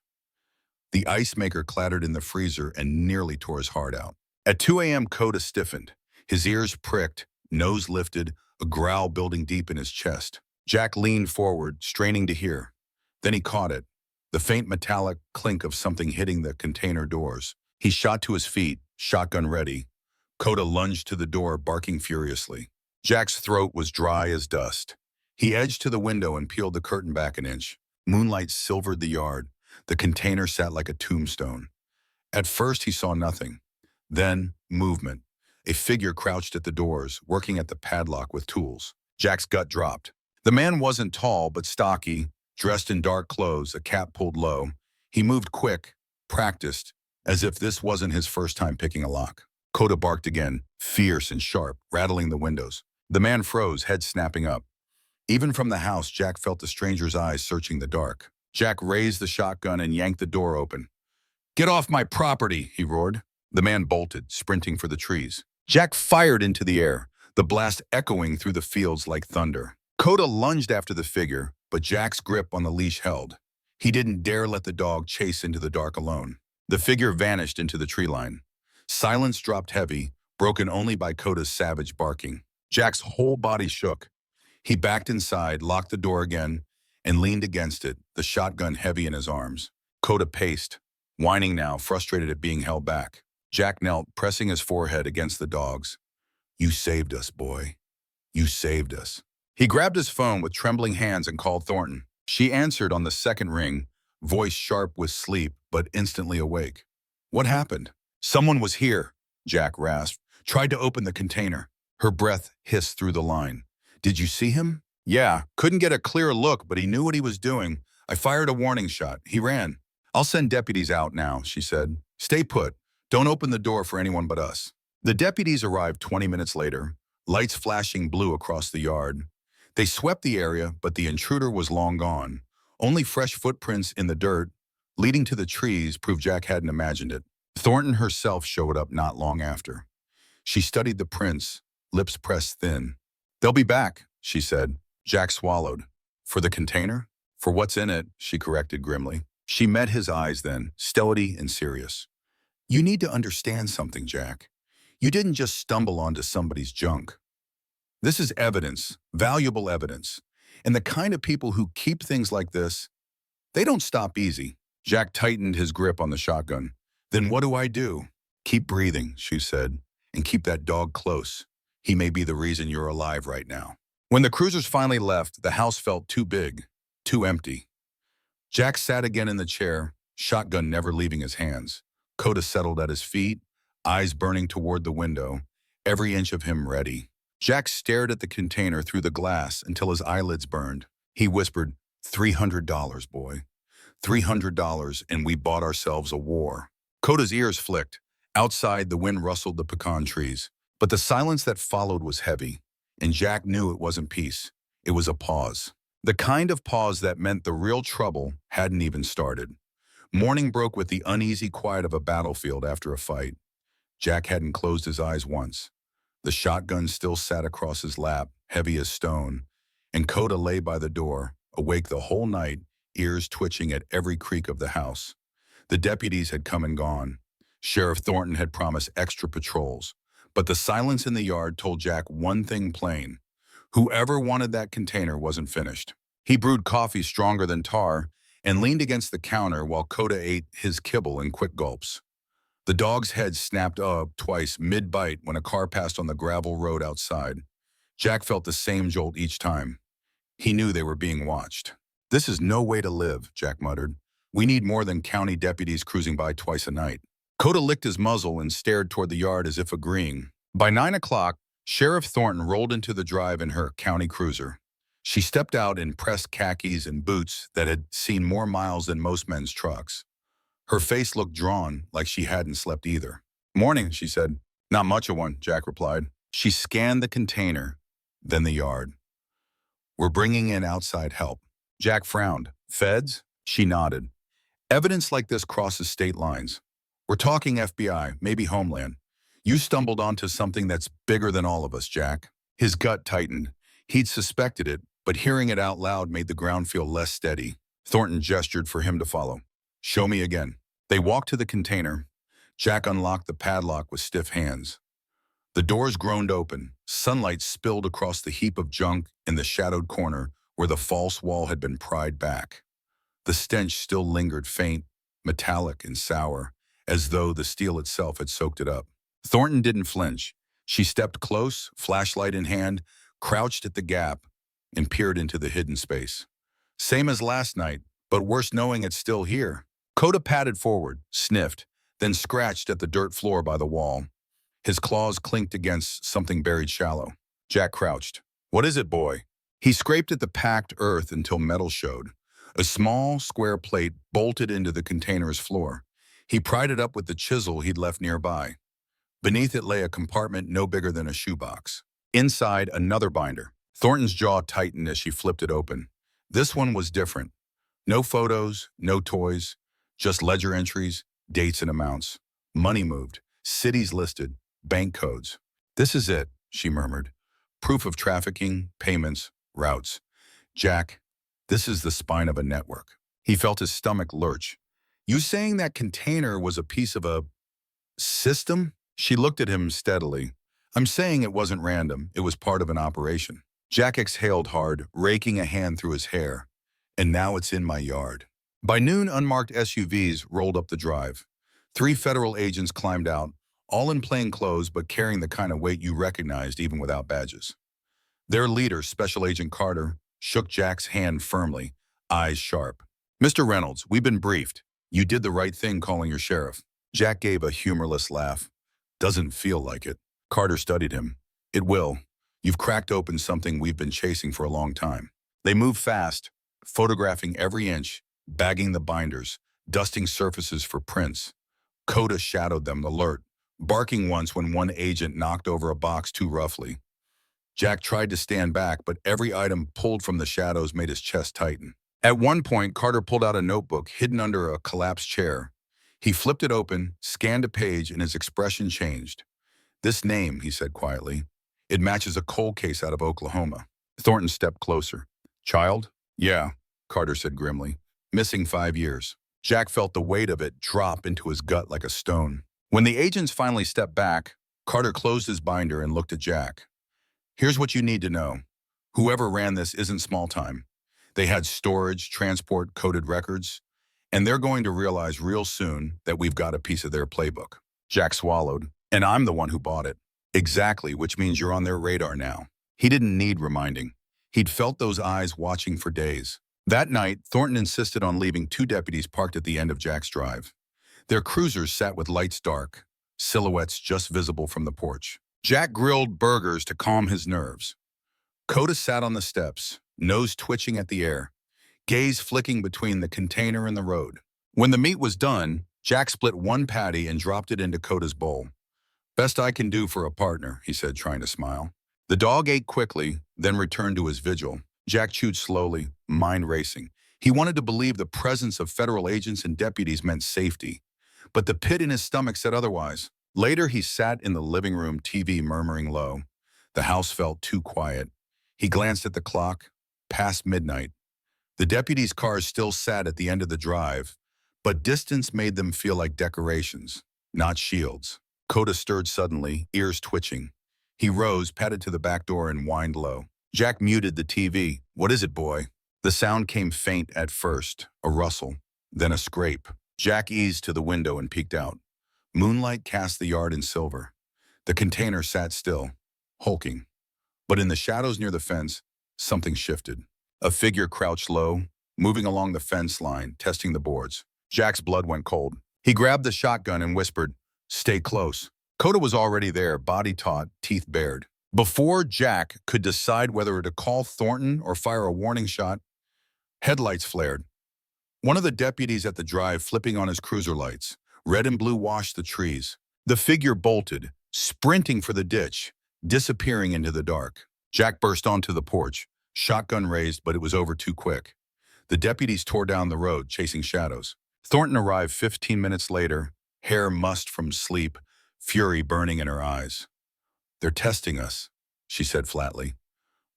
The ice maker clattered in the freezer and nearly tore his heart out. At 2 a.m., Coda stiffened. His ears pricked, nose lifted, a growl building deep in his chest. Jack leaned forward, straining to hear. Then he caught it, the faint metallic clink of something hitting the container doors. He shot to his feet, shotgun ready. Coda lunged to the door, barking furiously. Jack's throat was dry as dust. He edged to the window and peeled the curtain back an inch. Moonlight silvered the yard. The container sat like a tombstone. At first, he saw nothing. Then, movement. A figure crouched at the doors, working at the padlock with tools. Jack's gut dropped. The man wasn't tall, but stocky, dressed in dark clothes, a cap pulled low. He moved quick, practiced, as if this wasn't his first time picking a lock. Coda barked again, fierce and sharp, rattling the windows. The man froze, head snapping up. Even from the house, Jack felt the stranger's eyes searching the dark. Jack raised the shotgun and yanked the door open. "Get off my property," he roared. The man bolted, sprinting for the trees. Jack fired into the air, the blast echoing through the fields like thunder. Coda lunged after the figure, but Jack's grip on the leash held. He didn't dare let the dog chase into the dark alone. The figure vanished into the tree line. Silence dropped heavy, broken only by Coda's savage barking. Jack's whole body shook. He backed inside, locked the door again, and leaned against it, the shotgun heavy in his arms. Coda paced, whining now, frustrated at being held back. Jack knelt, pressing his forehead against the dog's. "You saved us, boy. You saved us." He grabbed his phone with trembling hands and called Thornton. She answered on the second ring, voice sharp with sleep, but instantly awake. "What happened?" "Someone was here," Jack rasped. "Tried to open the container." Her breath hissed through the line. "Did you see him?" "Yeah, couldn't get a clear look, but he knew what he was doing. I fired a warning shot. He ran." "I'll send deputies out now," she said. "Stay put. Don't open the door for anyone but us." The deputies arrived 20 minutes later, lights flashing blue across the yard. They swept the area, but the intruder was long gone. Only fresh footprints in the dirt, leading to the trees, proved Jack hadn't imagined it. Thornton herself showed up not long after. She studied the prints, lips pressed thin. "They'll be back," she said. Jack swallowed. "For the container?" "For what's in it," she corrected grimly. She met his eyes then, steady and serious. "You need to understand something, Jack. You didn't just stumble onto somebody's junk. This is evidence, valuable evidence. And the kind of people who keep things like this, they don't stop easy." Jack tightened his grip on the shotgun. "Then what do I do?" "Keep breathing," she said, "and keep that dog close. He may be the reason you're alive right now." When the cruisers finally left, the house felt too big, too empty. Jack sat again in the chair, shotgun never leaving his hands. Coda settled at his feet, eyes burning toward the window, every inch of him ready. Jack stared at the container through the glass until his eyelids burned. He whispered, $300, boy. $300, and we bought ourselves a war." Coda's ears flicked. Outside, the wind rustled the pecan trees. But the silence that followed was heavy, and Jack knew it wasn't peace. It was a pause. The kind of pause that meant the real trouble hadn't even started. Morning broke with the uneasy quiet of a battlefield after a fight. Jack hadn't closed his eyes once. The shotgun still sat across his lap, heavy as stone, and Coda lay by the door, awake the whole night, ears twitching at every creak of the house. The deputies had come and gone. Sheriff Thornton had promised extra patrols. But the silence in the yard told Jack one thing plain. Whoever wanted that container wasn't finished. He brewed coffee stronger than tar and leaned against the counter while Coda ate his kibble in quick gulps. The dog's head snapped up twice mid-bite when a car passed on the gravel road outside. Jack felt the same jolt each time. He knew they were being watched. "This is no way to live," Jack muttered. "We need more than county deputies cruising by twice a night." Coda licked his muzzle and stared toward the yard as if agreeing. By 9 o'clock, Sheriff Thornton rolled into the drive in her county cruiser. She stepped out in pressed khakis and boots that had seen more miles than most men's trucks. Her face looked drawn, like she hadn't slept either. "Morning," she said. "Not much of one," Jack replied. She scanned the container, then the yard. "We're bringing in outside help." Jack frowned. "Feds?" She nodded. "Evidence like this crosses state lines. We're talking FBI, maybe Homeland. You stumbled onto something that's bigger than all of us, Jack." His gut tightened. He'd suspected it, but hearing it out loud made the ground feel less steady. Thornton gestured for him to follow. "Show me again." They walked to the container. Jack unlocked the padlock with stiff hands. The doors groaned open. Sunlight spilled across the heap of junk in the shadowed corner where the false wall had been pried back. The stench still lingered faint, metallic and sour, as though the steel itself had soaked it up. Thornton didn't flinch. She stepped close, flashlight in hand, crouched at the gap, and peered into the hidden space. Same as last night, but worse knowing it's still here. Coda padded forward, sniffed, then scratched at the dirt floor by the wall. His claws clinked against something buried shallow. Jack crouched. "What is it, boy?" He scraped at the packed earth until metal showed. A small, square plate bolted into the container's floor. He pried it up with the chisel he'd left nearby. Beneath it lay a compartment no bigger than a shoebox. Inside, another binder. Thornton's jaw tightened as she flipped it open. This one was different. No photos, no toys, just ledger entries, dates and amounts. Money moved, cities listed, bank codes. "This is it," she murmured. "Proof of trafficking, payments, routes. Jack, this is the spine of a network." He felt his stomach lurch. "You saying that container was a piece of a system?" She looked at him steadily. "I'm saying it wasn't random. It was part of an operation." Jack exhaled hard, raking a hand through his hair. "And now it's in my yard." By noon, unmarked SUVs rolled up the drive. 3 federal agents climbed out, all in plain clothes but carrying the kind of weight you recognized even without badges. Their leader, Special Agent Carter, shook Jack's hand firmly, eyes sharp. "Mr. Reynolds, we've been briefed. You did the right thing calling your sheriff." Jack gave a humorless laugh. "Doesn't feel like it." Carter studied him. "It will. You've cracked open something we've been chasing for a long time." They moved fast, photographing every inch, bagging the binders, dusting surfaces for prints. Coda shadowed them, alert, barking once when one agent knocked over a box too roughly. Jack tried to stand back, but every item pulled from the shadows made his chest tighten. At one point, Carter pulled out a notebook hidden under a collapsed chair. He flipped it open, scanned a page, and his expression changed. "This name," he said quietly. "It matches a cold case out of Oklahoma." Thornton stepped closer. "Child?" "Yeah," Carter said grimly. "Missing 5 years." Jack felt the weight of it drop into his gut like a stone. When the agents finally stepped back, Carter closed his binder and looked at Jack. "Here's what you need to know. Whoever ran this isn't small time. They had storage, transport, coded records, and they're going to realize real soon that we've got a piece of their playbook." Jack swallowed. "And I'm the one who bought it." "Exactly, which means you're on their radar now." He didn't need reminding. He'd felt those eyes watching for days. That night, Thornton insisted on leaving 2 deputies parked at the end of Jack's drive. Their cruisers sat with lights dark, silhouettes just visible from the porch. Jack grilled burgers to calm his nerves. Coda sat on the steps, nose twitching at the air, gaze flicking between the container and the road. When the meat was done, Jack split one patty and dropped it into Coda's bowl. "Best I can do for a partner," he said, trying to smile. The dog ate quickly, then returned to his vigil. Jack chewed slowly, mind racing. He wanted to believe the presence of federal agents and deputies meant safety, but the pit in his stomach said otherwise. Later, he sat in the living room, TV murmuring low. The house felt too quiet. He glanced at the clock, past midnight. The deputies' cars still sat at the end of the drive, but distance made them feel like decorations, not shields. Coda stirred suddenly, ears twitching. He rose, padded to the back door, and whined low. Jack muted the TV. "What is it, boy?" The sound came faint at first, a rustle, then a scrape. Jack eased to the window and peeked out. Moonlight cast the yard in silver. The container sat still, hulking. But in the shadows near the fence, something shifted. A figure crouched low, moving along the fence line, testing the boards. Jack's blood went cold. He grabbed the shotgun and whispered, "Stay close." Coda was already there, body taut, teeth bared. Before Jack could decide whether to call Thornton or fire a warning shot, headlights flared. One of the deputies at the drive flipping on his cruiser lights. Red and blue washed the trees. The figure bolted, sprinting for the ditch, disappearing into the dark. Jack burst onto the porch, shotgun raised, but it was over too quick. The deputies tore down the road, chasing shadows. Thornton arrived 15 minutes later, hair mussed from sleep, fury burning in her eyes. "They're testing us," she said flatly.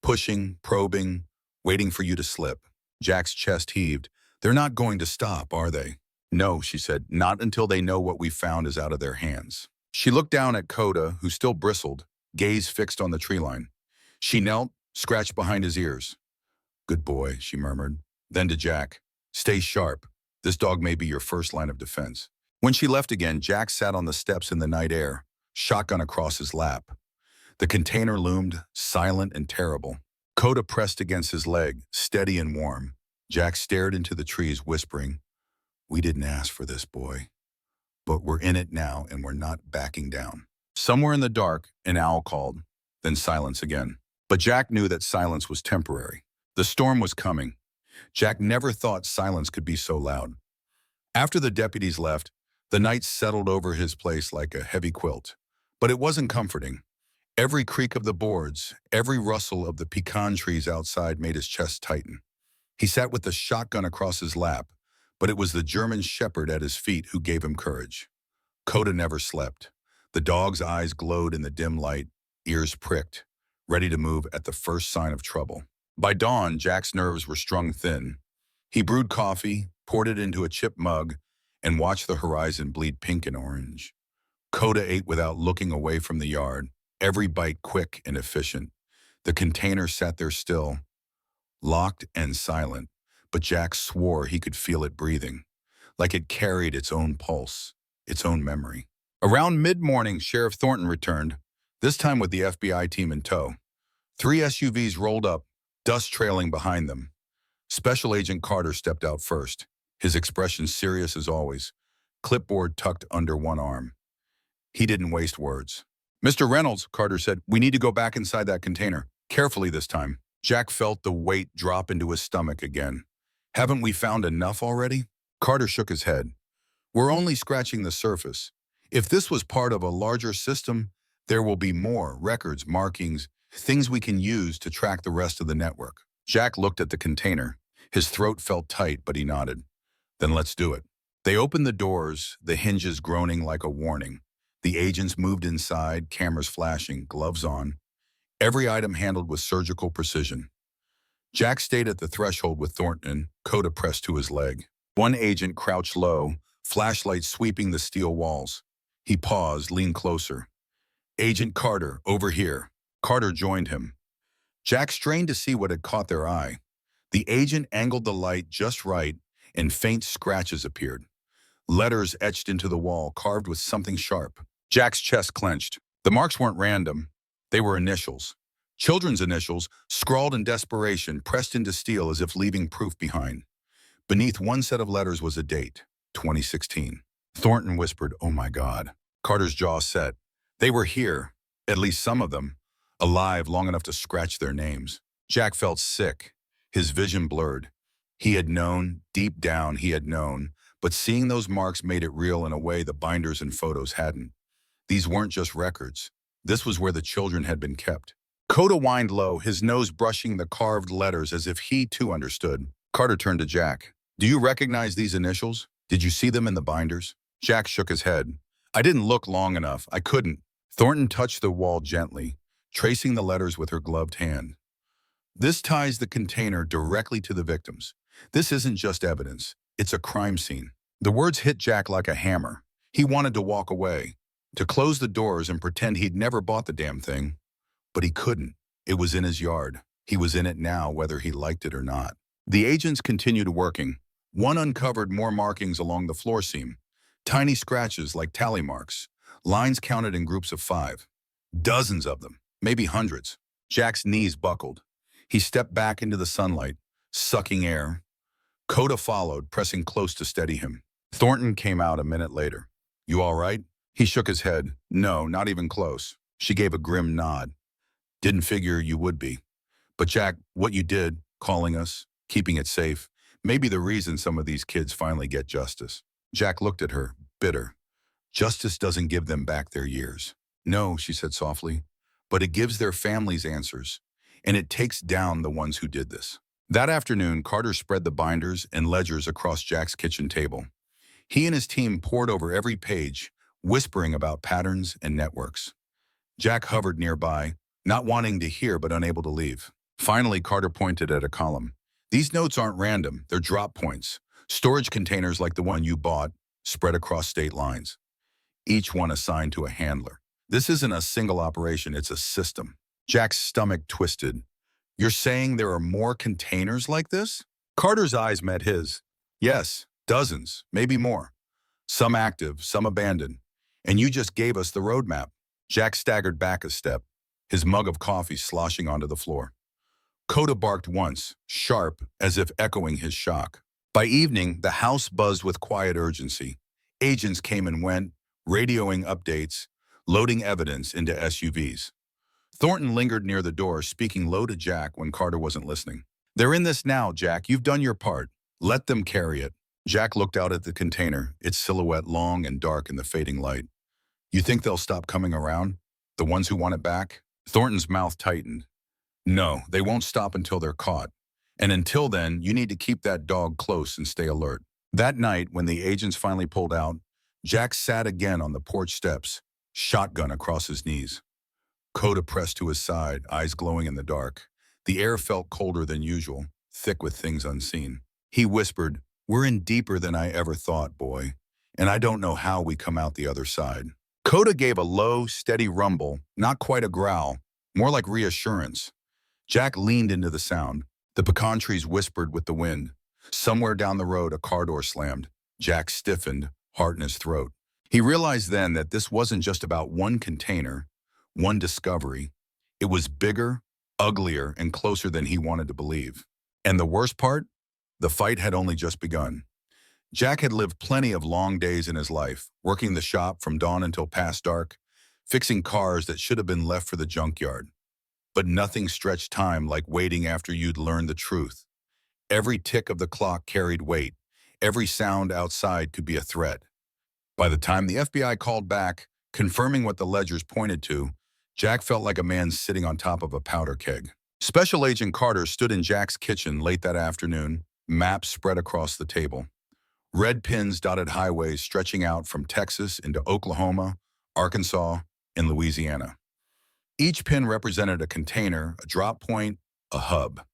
"Pushing, probing, waiting for you to slip." Jack's chest heaved. "They're not going to stop, are they?" "No," she said, "not until they know what we found is out of their hands." She looked down at Coda, who still bristled, gaze fixed on the tree line. She knelt, scratched behind his ears. "Good boy," she murmured. Then to Jack, "Stay sharp. This dog may be your first line of defense." When she left again, Jack sat on the steps in the night air, shotgun across his lap. The container loomed, silent and terrible. Coda pressed against his leg, steady and warm. Jack stared into the trees, whispering, "We didn't ask for this, boy. But we're in it now, and we're not backing down." Somewhere in the dark, an owl called, then silence again. But Jack knew that silence was temporary. The storm was coming. Jack never thought silence could be so loud. After the deputies left, the night settled over his place like a heavy quilt. But it wasn't comforting. Every creak of the boards, every rustle of the pecan trees outside made his chest tighten. He sat with the shotgun across his lap, but it was the German shepherd at his feet who gave him courage. Coda never slept. The dog's eyes glowed in the dim light, ears pricked, ready to move at the first sign of trouble. By dawn, Jack's nerves were strung thin. He brewed coffee, poured it into a chip mug, and watched the horizon bleed pink and orange. Coda ate without looking away from the yard, every bite quick and efficient. The container sat there still, locked and silent, but Jack swore he could feel it breathing, like it carried its own pulse, its own memory. Around mid-morning, Sheriff Thornton returned, this time with the FBI team in tow. 3 SUVs rolled up, dust trailing behind them. Special Agent Carter stepped out first, his expression serious as always, clipboard tucked under one arm. He didn't waste words. "Mr. Reynolds," Carter said, "we need to go back inside that container. Carefully this time." Jack felt the weight drop into his stomach again. "Haven't we found enough already?" Carter shook his head. "We're only scratching the surface. If this was part of a larger system, there will be more records, markings, things we can use to track the rest of the network." Jack looked at the container. His throat felt tight, but he nodded. "Then let's do it." They opened the doors, the hinges groaning like a warning. The agents moved inside, cameras flashing, gloves on. Every item handled with surgical precision. Jack stayed at the threshold with Thornton, Coda pressed to his leg. One agent crouched low, flashlight sweeping the steel walls. He paused, leaned closer. "Agent Carter, over here." Carter joined him. Jack strained to see what had caught their eye. The agent angled the light just right, and faint scratches appeared. Letters etched into the wall, carved with something sharp. Jack's chest clenched. The marks weren't random. They were initials. Children's initials, scrawled in desperation, pressed into steel as if leaving proof behind. Beneath one set of letters was a date, 2016. Thornton whispered, "Oh my God." Carter's jaw set. They were here, at least some of them, alive long enough to scratch their names. Jack felt sick, his vision blurred. He had known, deep down he had known, but seeing those marks made it real in a way the binders and photos hadn't. These weren't just records. This was where the children had been kept. Coda whined low, his nose brushing the carved letters as if he too understood. Carter turned to Jack. "Do you recognize these initials? Did you see them in the binders?" Jack shook his head. "I didn't look long enough. I couldn't." Thornton touched the wall gently, tracing the letters with her gloved hand. "This ties the container directly to the victims. This isn't just evidence. It's a crime scene." The words hit Jack like a hammer. He wanted to walk away, to close the doors and pretend he'd never bought the damn thing. But he couldn't. It was in his yard. He was in it now, whether he liked it or not. The agents continued working. One uncovered more markings along the floor seam. Tiny scratches like tally marks. Lines counted in groups of 5. Dozens of them, maybe hundreds. Jack's knees buckled. He stepped back into the sunlight, sucking air. Coda followed, pressing close to steady him. Thornton came out a minute later. "You all right?" He shook his head. "No, not even close." She gave a grim nod. "Didn't figure you would be. But Jack, what you did, calling us, keeping it safe, may be the reason some of these kids finally get justice." Jack looked at her, bitter. "Justice doesn't give them back their years." "No," she said softly. but it gives their families answers, and it takes down the ones who did this. That afternoon, Carter spread the binders and ledgers across Jack's kitchen table. He and his team pored over every page, whispering about patterns and networks. Jack hovered nearby, not wanting to hear but unable to leave. Finally, Carter pointed at a column. These notes aren't random, they're drop points. Storage containers like the one you bought, spread across state lines. Each one assigned to a handler. This isn't a single operation, it's a system. Jack's stomach twisted. You're saying there are more containers like this? Carter's eyes met his. Yes, dozens, maybe more. Some active, some abandoned. And you just gave us the roadmap. Jack staggered back a step, his mug of coffee sloshing onto the floor. Coda barked once, sharp, as if echoing his shock. By evening, the house buzzed with quiet urgency. Agents came and went, radioing updates, loading evidence into SUVs. Thornton lingered near the door, speaking low to Jack when Carter wasn't listening. They're in this now, Jack. You've done your part. Let them carry it. Jack looked out at the container, its silhouette long and dark in the fading light. You think they'll stop coming around? The ones who want it back? Thornton's mouth tightened. No, they won't stop until they're caught. And until then, you need to keep that dog close and stay alert. That night, when the agents finally pulled out, Jack sat again on the porch steps, shotgun across his knees. Coda pressed to his side, eyes glowing in the dark. The air felt colder than usual, thick with things unseen. He whispered, "We're in deeper than I ever thought, boy, and I don't know how we come out the other side." Coda gave a low, steady rumble, not quite a growl, more like reassurance. Jack leaned into the sound. The pecan trees whispered with the wind. Somewhere down the road, a car door slammed. Jack stiffened, heart in his throat. He realized then that this wasn't just about one container, one discovery. It was bigger, uglier, and closer than he wanted to believe. And the worst part? The fight had only just begun. Jack had lived plenty of long days in his life, working the shop from dawn until past dark, fixing cars that should have been left for the junkyard. But nothing stretched time like waiting after you'd learned the truth. Every tick of the clock carried weight. Every sound outside could be a threat. By the time the FBI called back, confirming what the ledgers pointed to, Jack felt like a man sitting on top of a powder keg. Special Agent Carter stood in Jack's kitchen late that afternoon, maps spread across the table. Red pins dotted highways stretching out from Texas into Oklahoma, Arkansas, and Louisiana. Each pin represented a container, a drop point, a hub.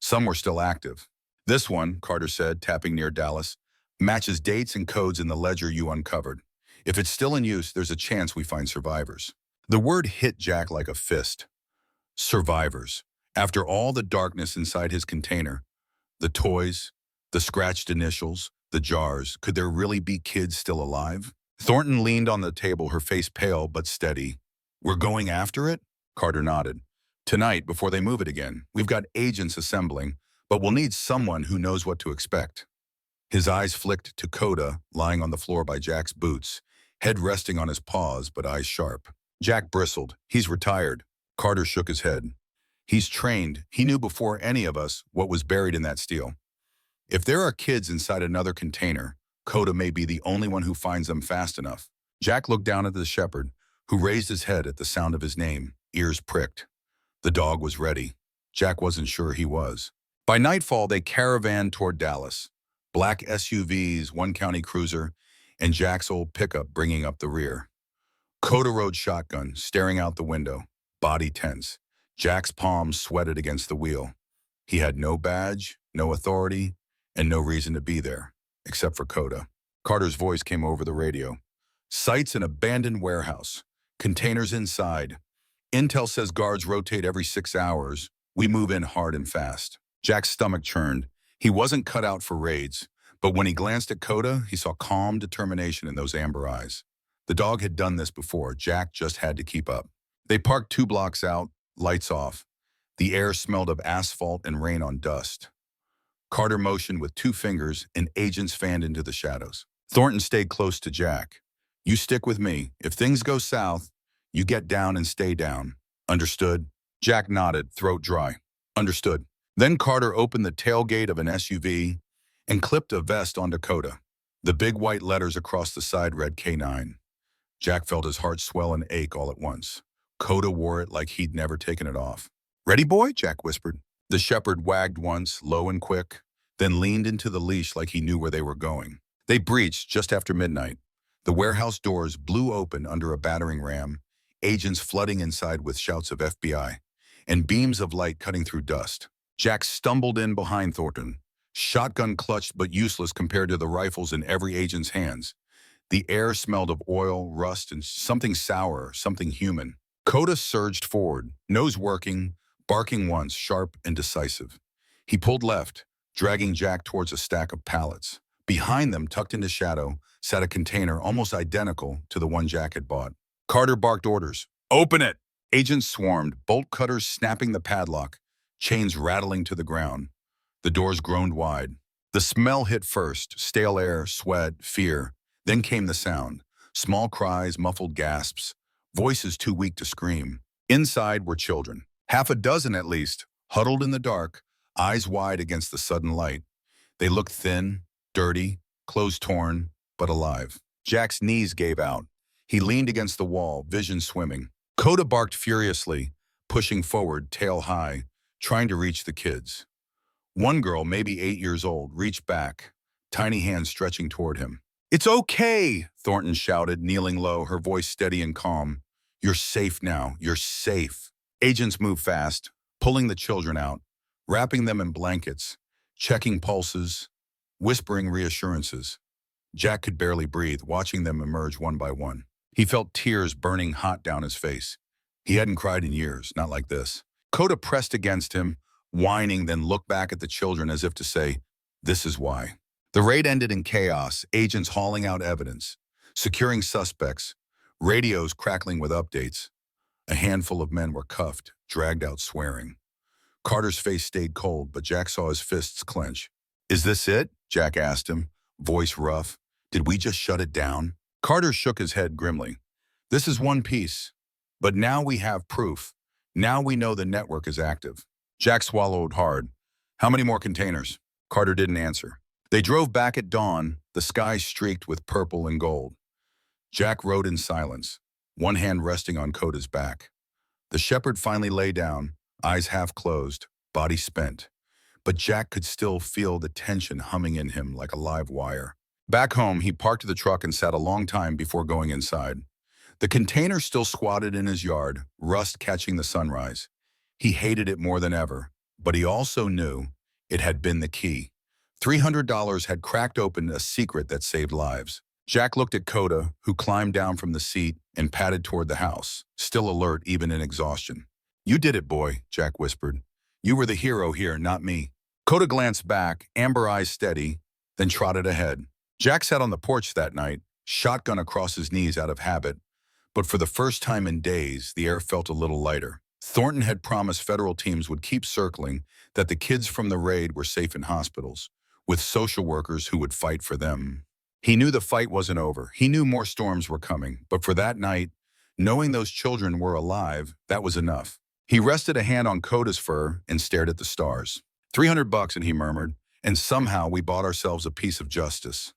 Some were still active. This one, Carter said, tapping near Dallas, matches dates and codes in the ledger you uncovered. If it's still in use, there's a chance we find survivors. The word hit Jack like a fist. Survivors. After all the darkness inside his container, the toys, the scratched initials, the jars, could there really be kids still alive? Thornton leaned on the table, her face pale but steady. We're going after it? Carter nodded. Tonight, before they move it again, we've got agents assembling, but we'll need someone who knows what to expect. His eyes flicked to Coda, lying on the floor by Jack's boots, head resting on his paws but eyes sharp. Jack bristled. He's retired. Carter shook his head. He's trained. He knew before any of us what was buried in that steel. If there are kids inside another container, Coda may be the only one who finds them fast enough. Jack looked down at the shepherd, who raised his head at the sound of his name, ears pricked. The dog was ready. Jack wasn't sure he was. By nightfall, they caravanned toward Dallas. Black SUVs, one county cruiser, and Jack's old pickup bringing up the rear. Coda rode shotgun, staring out the window, body tense. Jack's palms sweated against the wheel. He had no badge, no authority, and no reason to be there, except for Coda. Carter's voice came over the radio. Sights an abandoned warehouse. Containers inside. Intel says guards rotate every 6 hours. We move in hard and fast. Jack's stomach churned. He wasn't cut out for raids, but when he glanced at Coda, he saw calm determination in those amber eyes. The dog had done this before. Jack just had to keep up. They parked 2 blocks out, lights off. The air smelled of asphalt and rain on dust. Carter motioned with 2 fingers, and agents fanned into the shadows. Thornton stayed close to Jack. You stick with me. If things go south, you get down and stay down. Understood? Jack nodded, throat dry. Understood. Then Carter opened the tailgate of an SUV and clipped a vest onto Coda. The big white letters across the side read K9. Jack felt his heart swell and ache all at once. Coda wore it like he'd never taken it off. "Ready, boy?" Jack whispered. The shepherd wagged once, low and quick, then leaned into the leash like he knew where they were going. They breached just after midnight. The warehouse doors blew open under a battering ram, agents flooding inside with shouts of FBI, and beams of light cutting through dust. Jack stumbled in behind Thornton, shotgun clutched but useless compared to the rifles in every agent's hands. The air smelled of oil, rust, and something sour, something human. Coda surged forward, nose working, barking once, sharp and decisive. He pulled left, dragging Jack towards a stack of pallets. Behind them, tucked into shadow, sat a container almost identical to the one Jack had bought. Carter barked orders. "Open it!" Agents swarmed, bolt cutters snapping the padlock, chains rattling to the ground. The doors groaned wide. The smell hit first, stale air, sweat, fear. Then came the sound. Small cries, muffled gasps, voices too weak to scream. Inside were children, half a dozen at least, huddled in the dark, eyes wide against the sudden light. They looked thin, dirty, clothes torn, but alive. Jack's knees gave out. He leaned against the wall, vision swimming. Coda barked furiously, pushing forward, tail high, trying to reach the kids. One girl, maybe 8 years old, reached back, tiny hands stretching toward him. "It's okay," Thornton shouted, kneeling low, her voice steady and calm. "You're safe now. You're safe." Agents moved fast, pulling the children out, wrapping them in blankets, checking pulses, whispering reassurances. Jack could barely breathe, watching them emerge one by one. He felt tears burning hot down his face. He hadn't cried in years, not like this. Coda pressed against him, whining, then looked back at the children as if to say, "This is why." The raid ended in chaos, agents hauling out evidence, securing suspects, radios crackling with updates. A handful of men were cuffed, dragged out swearing. Carter's face stayed cold, but Jack saw his fists clench. "Is this it?" Jack asked him, voice rough. "Did we just shut it down?" Carter shook his head grimly. "This is one piece. But now we have proof. Now we know the network is active." Jack swallowed hard. "How many more containers?" Carter didn't answer. They drove back at dawn, the sky streaked with purple and gold. Jack rode in silence, one hand resting on Coda's back. The shepherd finally lay down, eyes half closed, body spent. But Jack could still feel the tension humming in him like a live wire. Back home, he parked the truck and sat a long time before going inside. The container still squatted in his yard, rust catching the sunrise. He hated it more than ever, but he also knew it had been the key. $300 had cracked open a secret that saved lives. Jack looked at Coda, who climbed down from the seat and padded toward the house, still alert even in exhaustion. "You did it, boy," Jack whispered. "You were the hero here, not me." Coda glanced back, amber eyes steady, then trotted ahead. Jack sat on the porch that night, shotgun across his knees out of habit, but for the first time in days, the air felt a little lighter. Thornton had promised federal teams would keep circling, that the kids from the raid were safe in hospitals, with social workers who would fight for them. He knew the fight wasn't over. He knew more storms were coming, but for that night, knowing those children were alive, that was enough. He rested a hand on Coda's fur and stared at the stars. $300, and he murmured, "And somehow we bought ourselves a piece of justice."